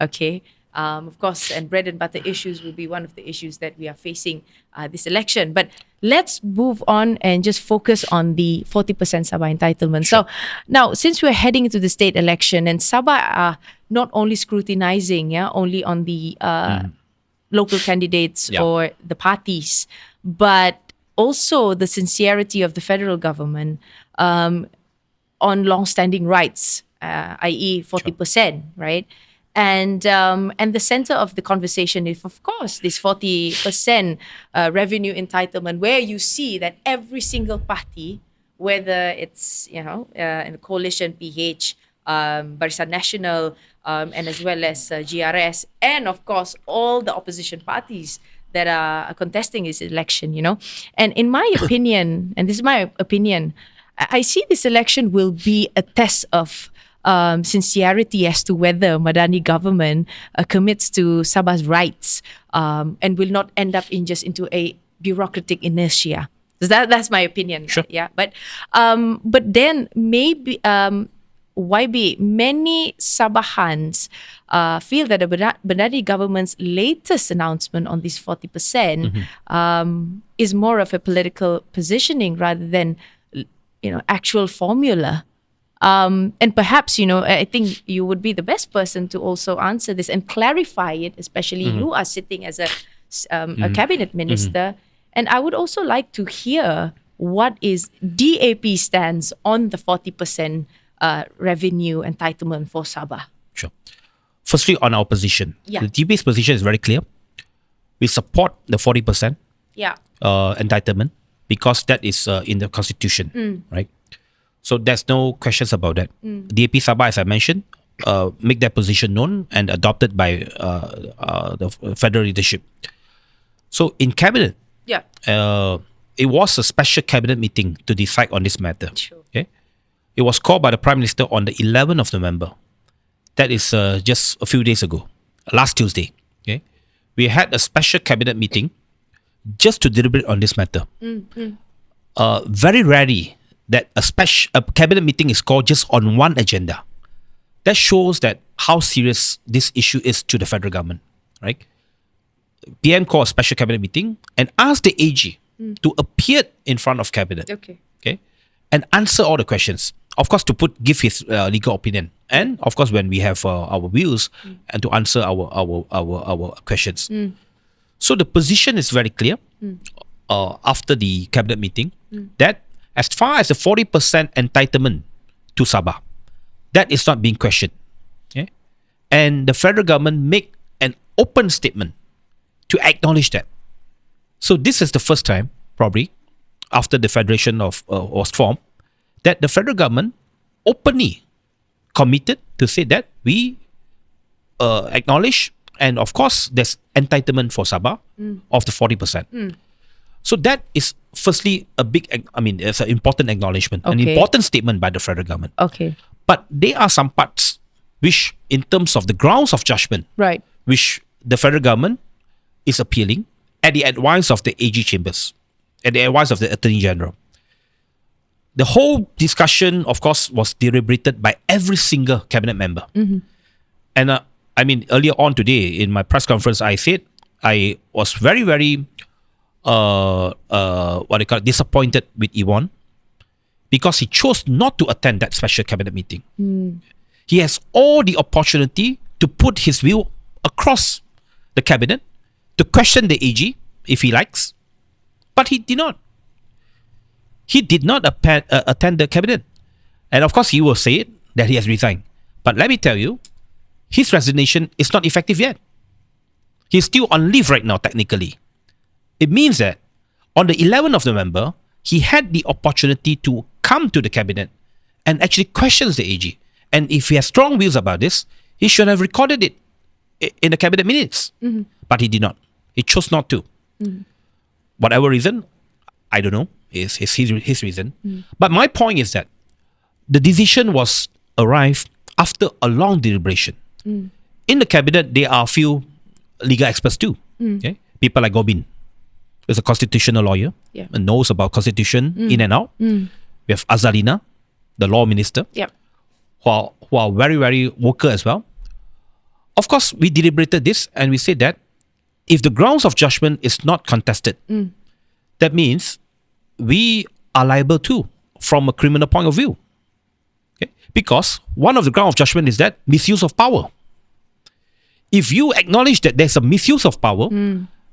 Okay. Of course, and bread and butter issues will be one of the issues that we are facing this election. But let's move on and just focus on the 40% Sabah entitlement. Sure. So now, since we're heading into the state election, and Sabah are not only scrutinizing, only on the local candidates or the parties, but also the sincerity of the federal government on long-standing rights, i.e. 40%, right? And the center of the conversation is, of course, this 40% revenue entitlement, where you see that every single party, whether it's in the coalition PH, Barisan Nasional, and as well as GRS, and of course all the opposition parties that are contesting this election, And in my opinion, and this is my opinion, I see this election will be a test of sincerity as to whether Madani government commits to Sabah's rights and will not end up into a bureaucratic inertia. That's my opinion. Sure. Yeah, but then maybe YB, many Sabahans feel that the Madani government's latest announcement on this 40% is more of a political positioning rather than actual formula. And perhaps, I think you would be the best person to also answer this and clarify it, especially you are sitting as a cabinet minister. And I would also like to hear what is DAP stands on the 40% revenue entitlement for Sabah. Sure. Firstly, on our position. Yeah. The DAP's position is very clear. We support the 40% entitlement because that is in the constitution, right? So there's no questions about that. DAP Sabah, as I mentioned, make their position known and adopted by the federal leadership. So in cabinet, it was a special cabinet meeting to decide on this matter. Sure. Okay, it was called by the Prime Minister on the 11th of November. That is just a few days ago, last Tuesday. Okay, we had a special cabinet meeting just to deliberate on this matter. Very rarely that a cabinet meeting is called just on one agenda. That shows that how serious this issue is to the federal government, right? PM called a special cabinet meeting and asked the AG to appear in front of cabinet, okay, and answer all the questions. Of course, to give his legal opinion, and of course, when we have our views and to answer our questions. So the position is very clear after the cabinet meeting that as far as the 40% entitlement to Sabah, that is not being questioned. Okay? And the federal government make an open statement to acknowledge that. So this is the first time, probably, after the federation was formed, that the federal government openly committed to say that we acknowledge, and of course, there's entitlement for Sabah of the 40%. So that is firstly it's an important acknowledgement, an important statement by the federal government. Okay. But there are some parts which, in terms of the grounds of judgment, right, which the federal government is appealing at the advice of the AG chambers, at the advice of the Attorney General. The whole discussion, of course, was deliberated by every single cabinet member. And earlier on today in my press conference, I said I was very, very disappointed with Yvonne because he chose not to attend that special cabinet meeting. He has all the opportunity to put his view across the cabinet, to question the AG if he likes, but he did not. He did not attend the cabinet. And of course, he will say it, that he has resigned. But let me tell you, his resignation is not effective yet. He's still on leave right now, technically. It means that on the 11th of November, he had the opportunity to come to the cabinet and actually questions the AG. And if he has strong views about this, he should have recorded it in the cabinet minutes. But he did not. He chose not to. Whatever reason, I don't know, is his reason. But my point is that the decision was arrived after a long deliberation. In the cabinet, there are a few legal experts too. Okay? People like Gobin, who's a constitutional lawyer and knows about constitution in and out. We have Azalina, the law minister, who are very, very vocal as well. Of course, we deliberated this and we said that if the grounds of judgment is not contested, that means we are liable too from a criminal point of view. Okay? Because one of the grounds of judgment is that misuse of power. If you acknowledge that there's a misuse of power,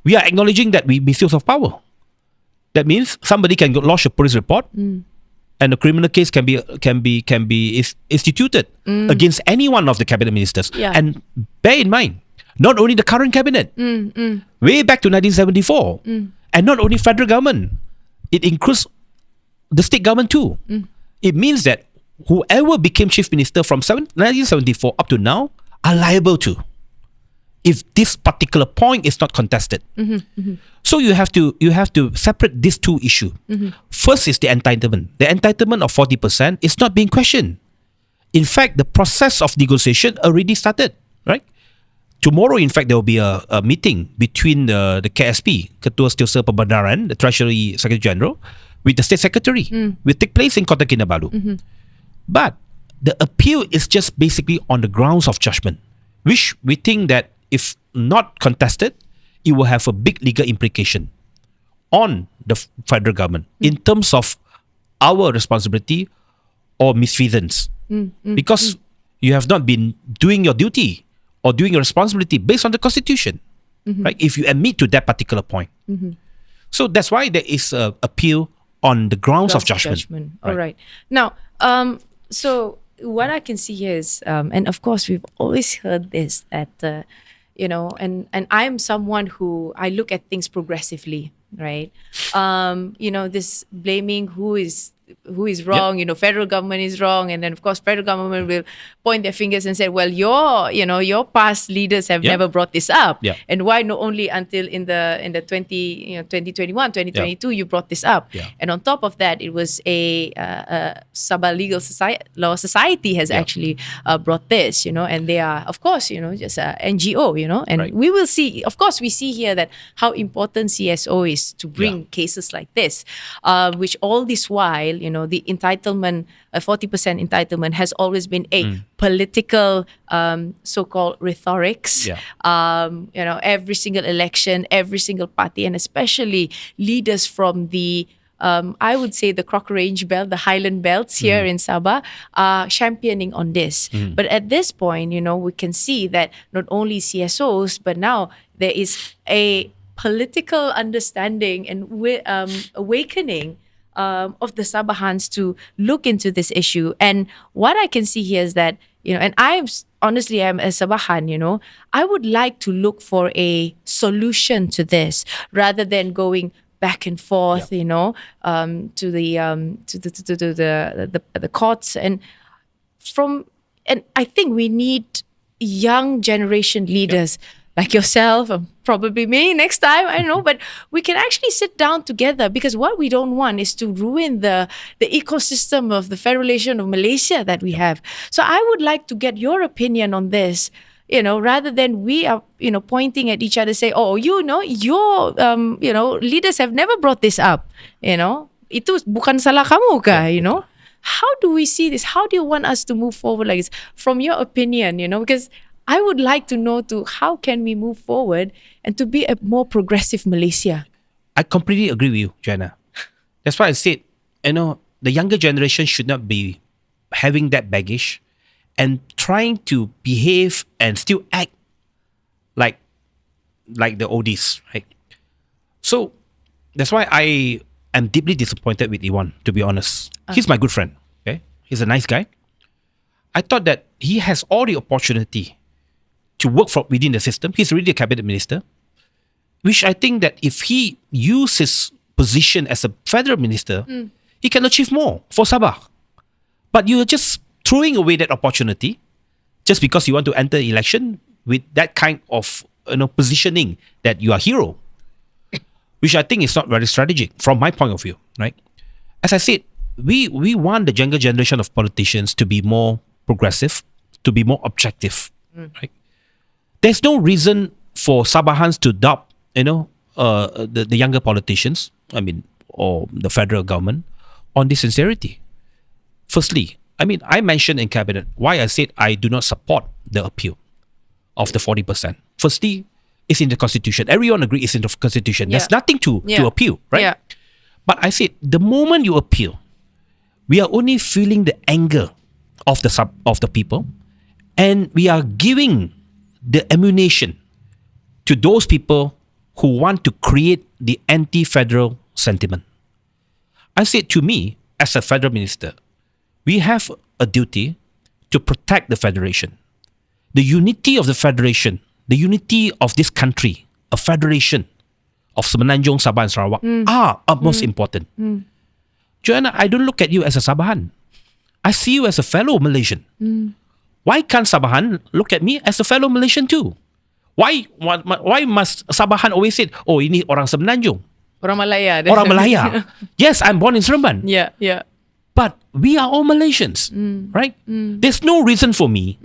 we are acknowledging that we misuse of power. That means somebody can lodge a police report and a criminal case can be instituted against any one of the cabinet ministers. And bear in mind, not only the current cabinet, way back to 1974, and not only federal government, it includes the state government too. It means that whoever became chief minister from 1974 up to now are liable to, if this particular point is not contested. So you have to separate these two issues. First is the entitlement. The entitlement of 40% is not being questioned. In fact, the process of negotiation already started, right? Tomorrow, in fact, there will be a meeting between the KSP, Ketua Setiausaha Pembenaran, the Treasury Secretary General, with the State Secretary. Will take place in Kota Kinabalu. But the appeal is just basically on the grounds of judgment, which we think that if not contested, it will have a big legal implication on the federal government in terms of our responsibility or misfeasance. Because you have not been doing your duty or doing your responsibility based on the Constitution, right? If you admit to that particular point. So that's why there is an appeal on the grounds of judgment. All right. Now, so what I can see here is, and of course we've always heard this, that and I'm someone who I look at things progressively, right? This blaming who is wrong, federal government is wrong, and then of course federal government will point their fingers and say, well, your past leaders have never brought this up, and why not only until in the 2021 2022 you brought this up, and on top of that it was a Sabah Law Society has actually brought this, and they are of course just a NGO, and we will see, of course we see here that how important CSO is to bring cases like this, which all this while the entitlement, 40% entitlement has always been a political so-called rhetorics. Every single election, every single party, and especially leaders from the I would say the Crocker Range belt, the Highland belts here in Sabah, are championing on this. But at this point, we can see that not only CSOs, but now there is a political understanding and awakening of the Sabahans to look into this issue. And what I can see here is that, and I'm a Sabahan, I would like to look for a solution to this rather than going back and forth, to the courts. And I think we need young generation leaders like yourself, and probably me next time, I don't know, but we can actually sit down together, because what we don't want is to ruin the ecosystem of the Federation of Malaysia that we have. So I would like to get your opinion on this. rather than we are, pointing at each other, say, oh, your, leaders have never brought this up, itu bukan salah kamu kah, How do we see this? How do you want us to move forward like this? From your opinion, because I would like to know too, how can we move forward and to be a more progressive Malaysia? I completely agree with you, Joanna. That's why I said, the younger generation should not be having that baggage and trying to behave and still act like the oldies, right? So that's why I am deeply disappointed with Iwan, to be honest. He's my good friend, okay? He's a nice guy. I thought that he has all the opportunity to work from within the system. He's already a cabinet minister, which I think that if he uses his position as a federal minister, he can achieve more for Sabah. But you're just throwing away that opportunity just because you want to enter election with that kind of positioning that you are a hero, which I think is not very strategic from my point of view, right? As I said, we want the younger generation of politicians to be more progressive, to be more objective, right? There's no reason for Sabahans to doubt, the younger politicians, or the federal government, on this sincerity. Firstly, I mentioned in cabinet why I said I do not support the appeal of the 40%. Firstly, it's in the constitution. Everyone agrees it's in the constitution. Yeah. There's nothing to appeal, right? Yeah. But I said the moment you appeal, we are only feeling the anger of the people, and we are giving the ammunition to those people who want to create the anti-federal sentiment. I said, to me, as a federal minister, we have a duty to protect the federation. The unity of the federation, the unity of this country, a federation of Semenanjung, Sabah and Sarawak are utmost important. Joanna, I don't look at you as a Sabahan. I see you as a fellow Malaysian. Why can't Sabahan look at me as a fellow Malaysian too? Why must Sabahan always say, oh, ini orang Semenanjung? Orang Malaya. Orang Malaya. Yes, I'm born in Seremban. Yeah. But we are all Malaysians, right? There's no reason for me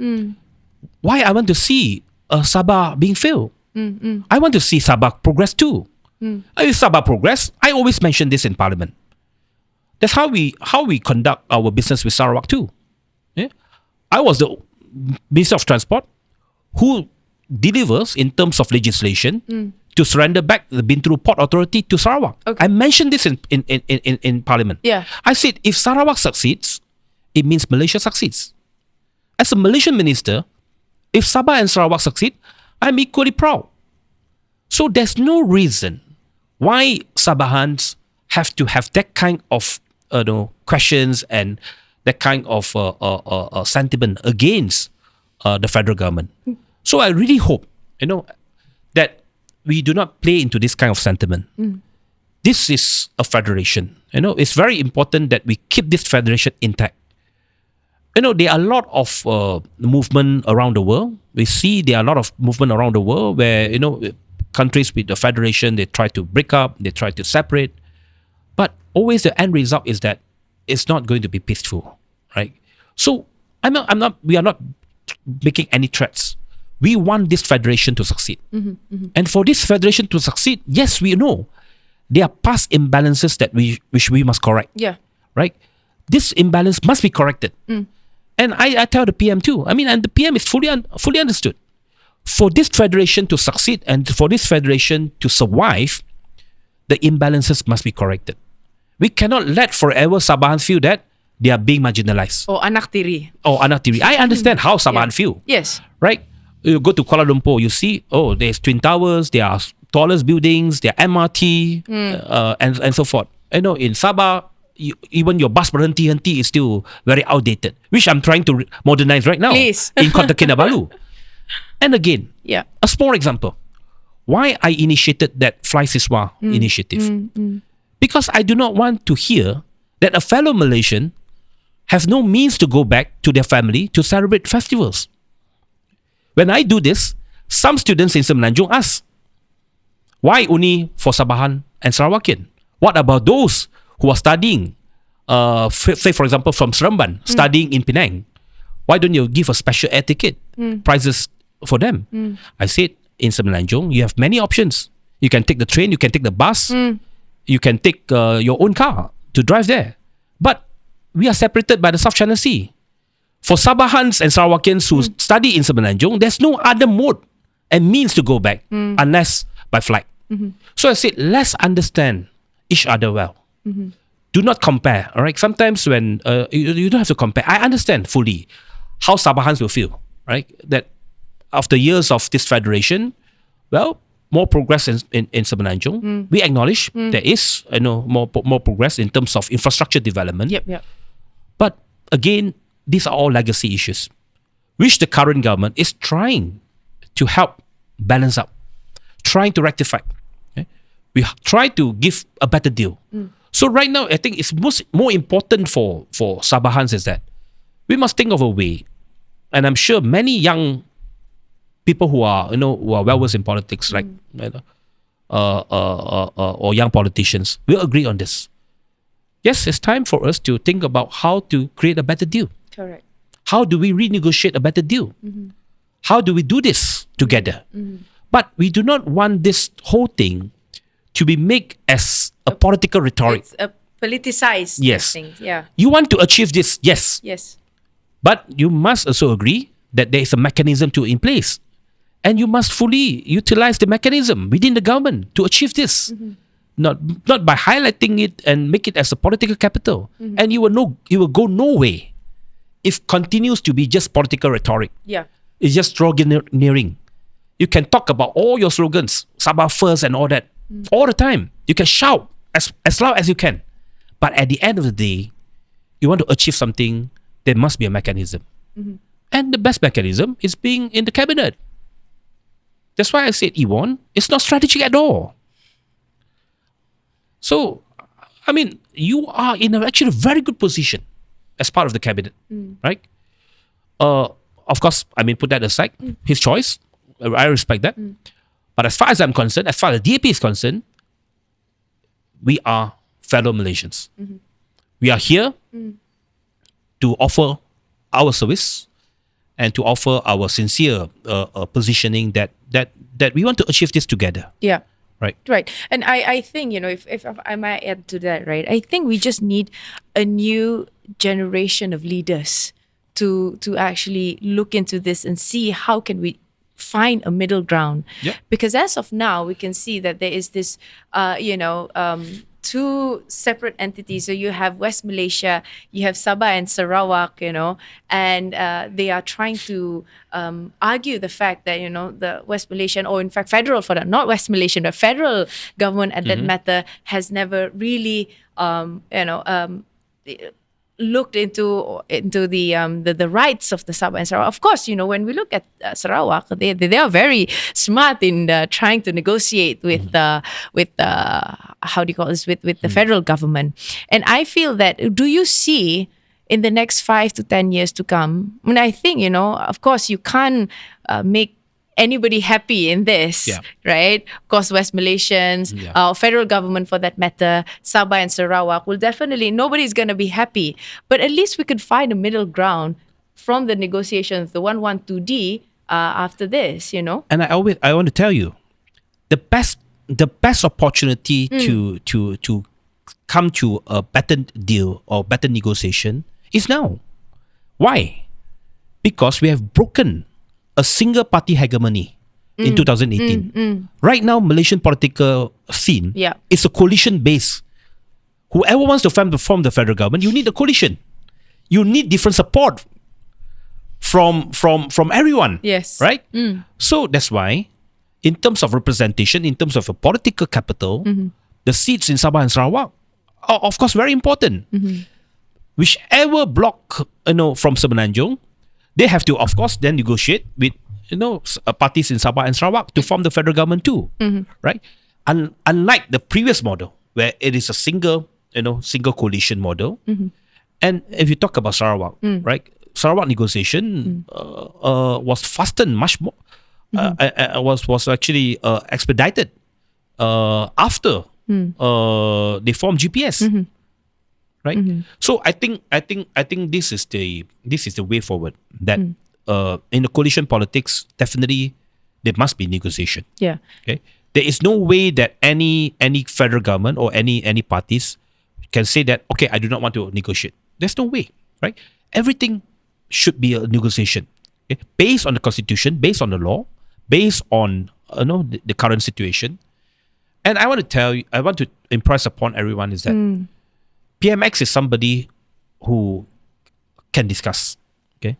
why I want to see Sabah being failed. I want to see Sabah progress too. If Sabah progress, I always mention this in Parliament. That's how we conduct our business with Sarawak too. Yeah? I was the Minister of Transport who delivers in terms of legislation to surrender back the Bintulu Port Authority to Sarawak. Okay. I mentioned this in Parliament. Yeah. I said if Sarawak succeeds, it means Malaysia succeeds. As a Malaysian minister, if Sabah and Sarawak succeed, I'm equally proud. So there's no reason why Sabahans have to have that kind of questions and that kind of sentiment against the federal government. So I really hope, that we do not play into this kind of sentiment. This is a federation. It's very important that we keep this federation intact. There are a lot of movement around the world. We see there are a lot of movement around the world where, countries with the federation, they try to break up, they try to separate. But always the end result is that it's not going to be peaceful, right? So we are not making any threats. We want this federation to succeed. And for this federation to succeed, yes, we know there are past imbalances that which we must correct. Yeah. Right? This imbalance must be corrected. And I tell the PM too. And the PM is fully understood. For this federation to succeed and for this federation to survive, the imbalances must be corrected. We cannot let forever Sabahans feel that they are being marginalized. Or anak tiri. I understand how Sabahan feel. Yes. Right? You go to Kuala Lumpur, you see, there's Twin Towers, there are tallest buildings, there are MRT, and so forth. In Sabah, even your bus berhenti is still very outdated, which I'm trying to modernize right now. Please. In Kota Kinabalu. And again, a small example. Why I initiated that Fly Siswa initiative? Because I do not want to hear that a fellow Malaysian has no means to go back to their family to celebrate festivals. When I do this, some students in Semenanjung ask, why only for Sabahan and Sarawakian? What about those who are studying, say for example from Seremban, studying in Penang? Why don't you give a special air ticket prices for them. I said in Semenanjung, you have many options. You can take the train, you can take the bus, you can take your own car to drive there. But we are separated by the South China Sea. For Sabahans and Sarawakians who study in Semenanjung, there's no other mode and means to go back unless by flight. So I said, let's understand each other well. Do not compare. All right. Sometimes when you don't have to compare. I understand fully how Sabahans will feel. Right. That after years of this federation, well, more progress in Semenanjung. We acknowledge there is more progress in terms of infrastructure development. Yep. But again, these are all legacy issues, which the current government is trying to help balance up, trying to rectify. Okay? We try to give a better deal. So right now, I think it's more important for Sabahans is that we must think of a way, and I'm sure many young people who are well versed in politics, like or young politicians, will agree on this. Yes, it's time for us to think about how to create a better deal. Correct. How do we renegotiate a better deal? How do we do this together? But we do not want this whole thing to be made as a political rhetoric. It's a politicized thing. Yeah. You want to achieve this, yes. But you must also agree that there is a mechanism in place. And you must fully utilize the mechanism within the government to achieve this. Not by highlighting it and make it as a political capital. And you will go nowhere if continues to be just political rhetoric. Yeah. It's just sloganeering. You can talk about all your slogans, Sabah first and all that, all the time. You can shout as loud as you can. But at the end of the day, you want to achieve something, there must be a mechanism. And the best mechanism is being in the cabinet. That's why I said, Yvonne, it's not strategic at all. So, I mean, you are in actually a very good position as part of the cabinet, right? Of course, I mean, put that aside, his choice, I respect that. But as far as I'm concerned, as far as the DAP is concerned, we are fellow Malaysians. We are here to offer our service and to offer our sincere positioning that we want to achieve this together. Yeah. Right. And I think, if I might add to that, right, I think we just need a new generation of leaders to actually look into this and see how can we find a middle ground. Because as of now, we can see that there is this, two separate entities. So you have West Malaysia, you have Sabah and Sarawak, and they are trying to argue the fact that, the West Malaysian, or in fact federal, for that, not West Malaysian, but federal government at that matter has never really, looked into the rights of the Sabah and Sarawak. Of course, when we look at Sarawak, they are very smart in trying to negotiate with how do you call this, with the federal government. And I feel that, do you see in the next 5 to 10 years to come? I mean, I think of course you can't make anybody happy in this, right? Of course, West Malaysians, federal government for that matter, Sabah and Sarawak will definitely, nobody's going to be happy. But at least we could find a middle ground from the negotiations, the 112D after this, And I want to tell you, the best opportunity to come to a better deal or better negotiation is now. Why? Because we have broken a single party hegemony in 2018. Right now, Malaysian political scene is a coalition base. Whoever wants to form the federal government, you need a coalition. You need different support from everyone. Yes. Right? So that's why, in terms of representation, in terms of a political capital, the seats in Sabah and Sarawak are, of course, very important. Whichever bloc, from Semenanjung, they have to, of course, then negotiate with, parties in Sabah and Sarawak to form the federal government too, right? And unlike the previous model, where it is a single coalition model, and if you talk about Sarawak, right? Sarawak negotiation was fastened much more, was actually expedited after they formed GPS. Right. So I think this is the way forward, that in the coalition politics, definitely there must be negotiation. Yeah. Okay. There is no way that any federal government or any parties can say that, okay, I do not want to negotiate. There's no way, right? Everything should be a negotiation, okay? Based on the constitution, based on the law, based on the current situation. And I want to impress upon everyone is that PMX is somebody who can discuss. Okay,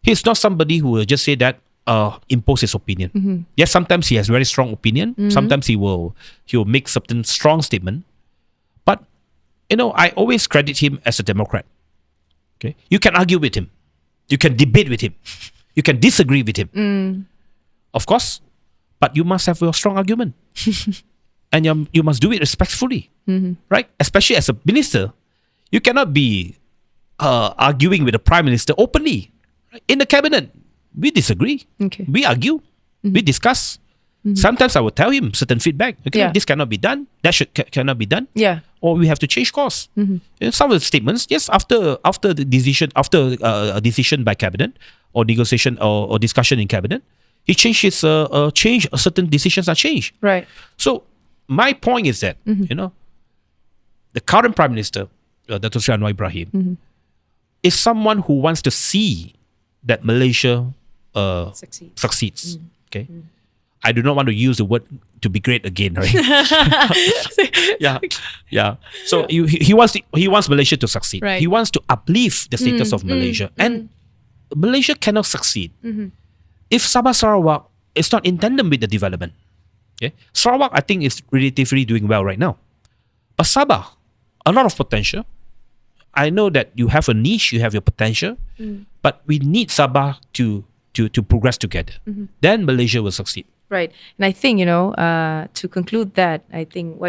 he's not somebody who will just say that impose his opinion. Yes, sometimes he has very strong opinion. Sometimes he will make certain strong statement. But I always credit him as a Democrat. Okay, you can argue with him, you can debate with him, you can disagree with him. Of course, but you must have your strong argument. And you must do it respectfully, right? Especially as a minister, you cannot be arguing with the prime minister openly. Right? In the cabinet, we disagree, we argue, we discuss. Sometimes I will tell him certain feedback. Okay, this cannot be done. That cannot be done. Yeah, or we have to change course. Some of the statements, yes, after the decision, after a decision by cabinet or negotiation or discussion in cabinet, he changed his certain decisions are changed. Right. So my point is that the current prime minister, Dato' Sri Anwar Ibrahim, is someone who wants to see that Malaysia succeeds. Okay. I do not want to use the word to be great again, right? Yeah. So he wants Malaysia to succeed. Right. He wants to uplift the status of Malaysia, and Malaysia cannot succeed if Sabah Sarawak is not in tandem with the development. Okay, Sarawak I think is relatively doing well right now, but Sabah, a lot of potential. I know that you have a niche, you have your potential, but we need Sabah to progress together. Then Malaysia will succeed. Right. And I think, to conclude that, I think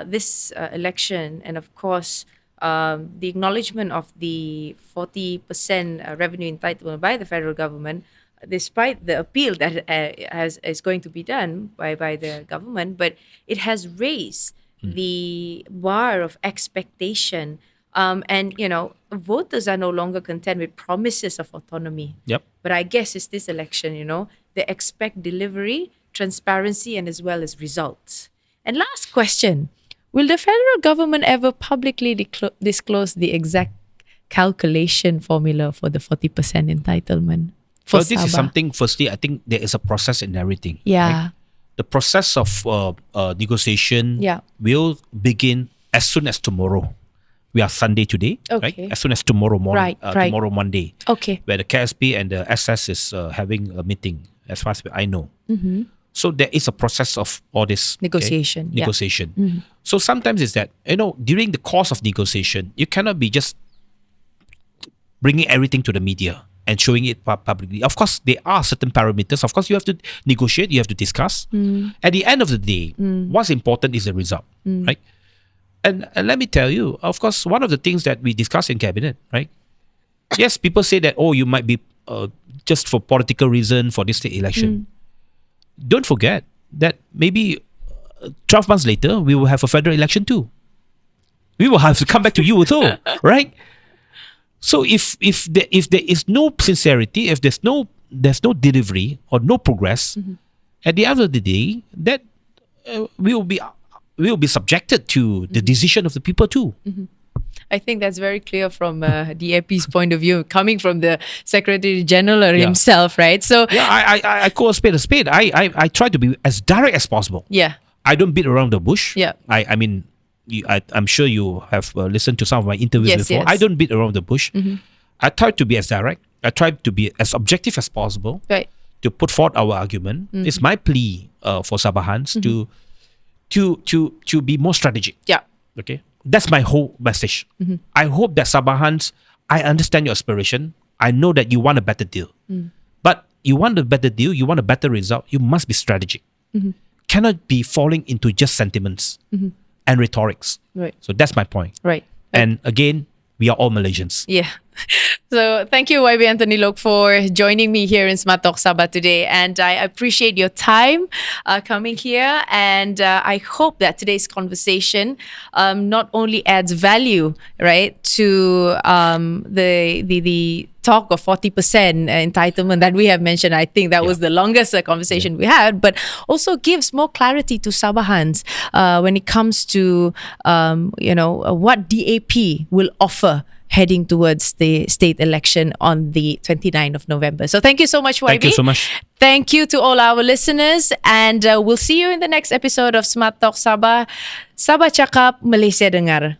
this election and of course the acknowledgement of the 40% revenue entitlement by the federal government, despite the appeal that is going to be done by the government, but it has raised the bar of expectation. And voters are no longer content with promises of autonomy. Yep. But I guess it's this election, they expect delivery, transparency, and as well as results. And last question, will the federal government ever publicly disclose the exact calculation formula for the 40% entitlement for this Sabah? Is something, firstly, I think there is a process in everything. Yeah. Right? The process of negotiation will begin as soon as tomorrow. We are Sunday today, right? As soon as tomorrow morning, tomorrow Monday, where the KSP and the SS is having a meeting, as far as I know. So there is a process of all this negotiation. So sometimes it's that, during the course of negotiation, you cannot be just bringing everything to the media and showing it publicly. Of course, there are certain parameters. Of course, you have to negotiate, you have to discuss. At the end of the day, what's important is the result, right? And let me tell you, of course, one of the things that we discussed in cabinet, right? Yes, people say that, you might be just for political reason for this state election. Don't forget that maybe 12 months later, we will have a federal election too. We will have to come back to you too, right? So if there is no sincerity, if there's no delivery or no progress, at the end of the day, that we will be subjected to the decision of the people too. I think that's very clear from DAP's point of view, coming from the Secretary General himself, right? So I call a spade a spade. I try to be as direct as possible. Yeah, I don't beat around the bush. Yeah, I mean, I'm sure you have listened to some of my interviews before. Yes. I don't beat around the bush. I try to be as direct. I try to be as objective as possible. Right. To put forth our argument. It's my plea for Sabahans to be more strategic. Yeah. Okay. That's my whole message. I hope that Sabahans, I understand your aspiration. I know that you want a better deal. But you want a better deal, you want a better result, you must be strategic. Cannot be falling into just sentiments and rhetorics. Right. So that's my point. Right. And again, we are all Malaysians. Yeah. So thank you, YB Anthony Loke, for joining me here in Smart Talk Sabah today. And I appreciate your time coming here. And I hope that today's conversation not only adds value, right, to the talk of 40% entitlement that we have mentioned. I think that was the longest conversation we had, but also gives more clarity to Sabahans when it comes to what DAP will offer heading towards the state election on the 29th of November. So thank you so much, YB. Thank you so much. Thank you to all our listeners, and we'll see you in the next episode of Smart Talk Sabah. Sabah cakap, Malaysia dengar.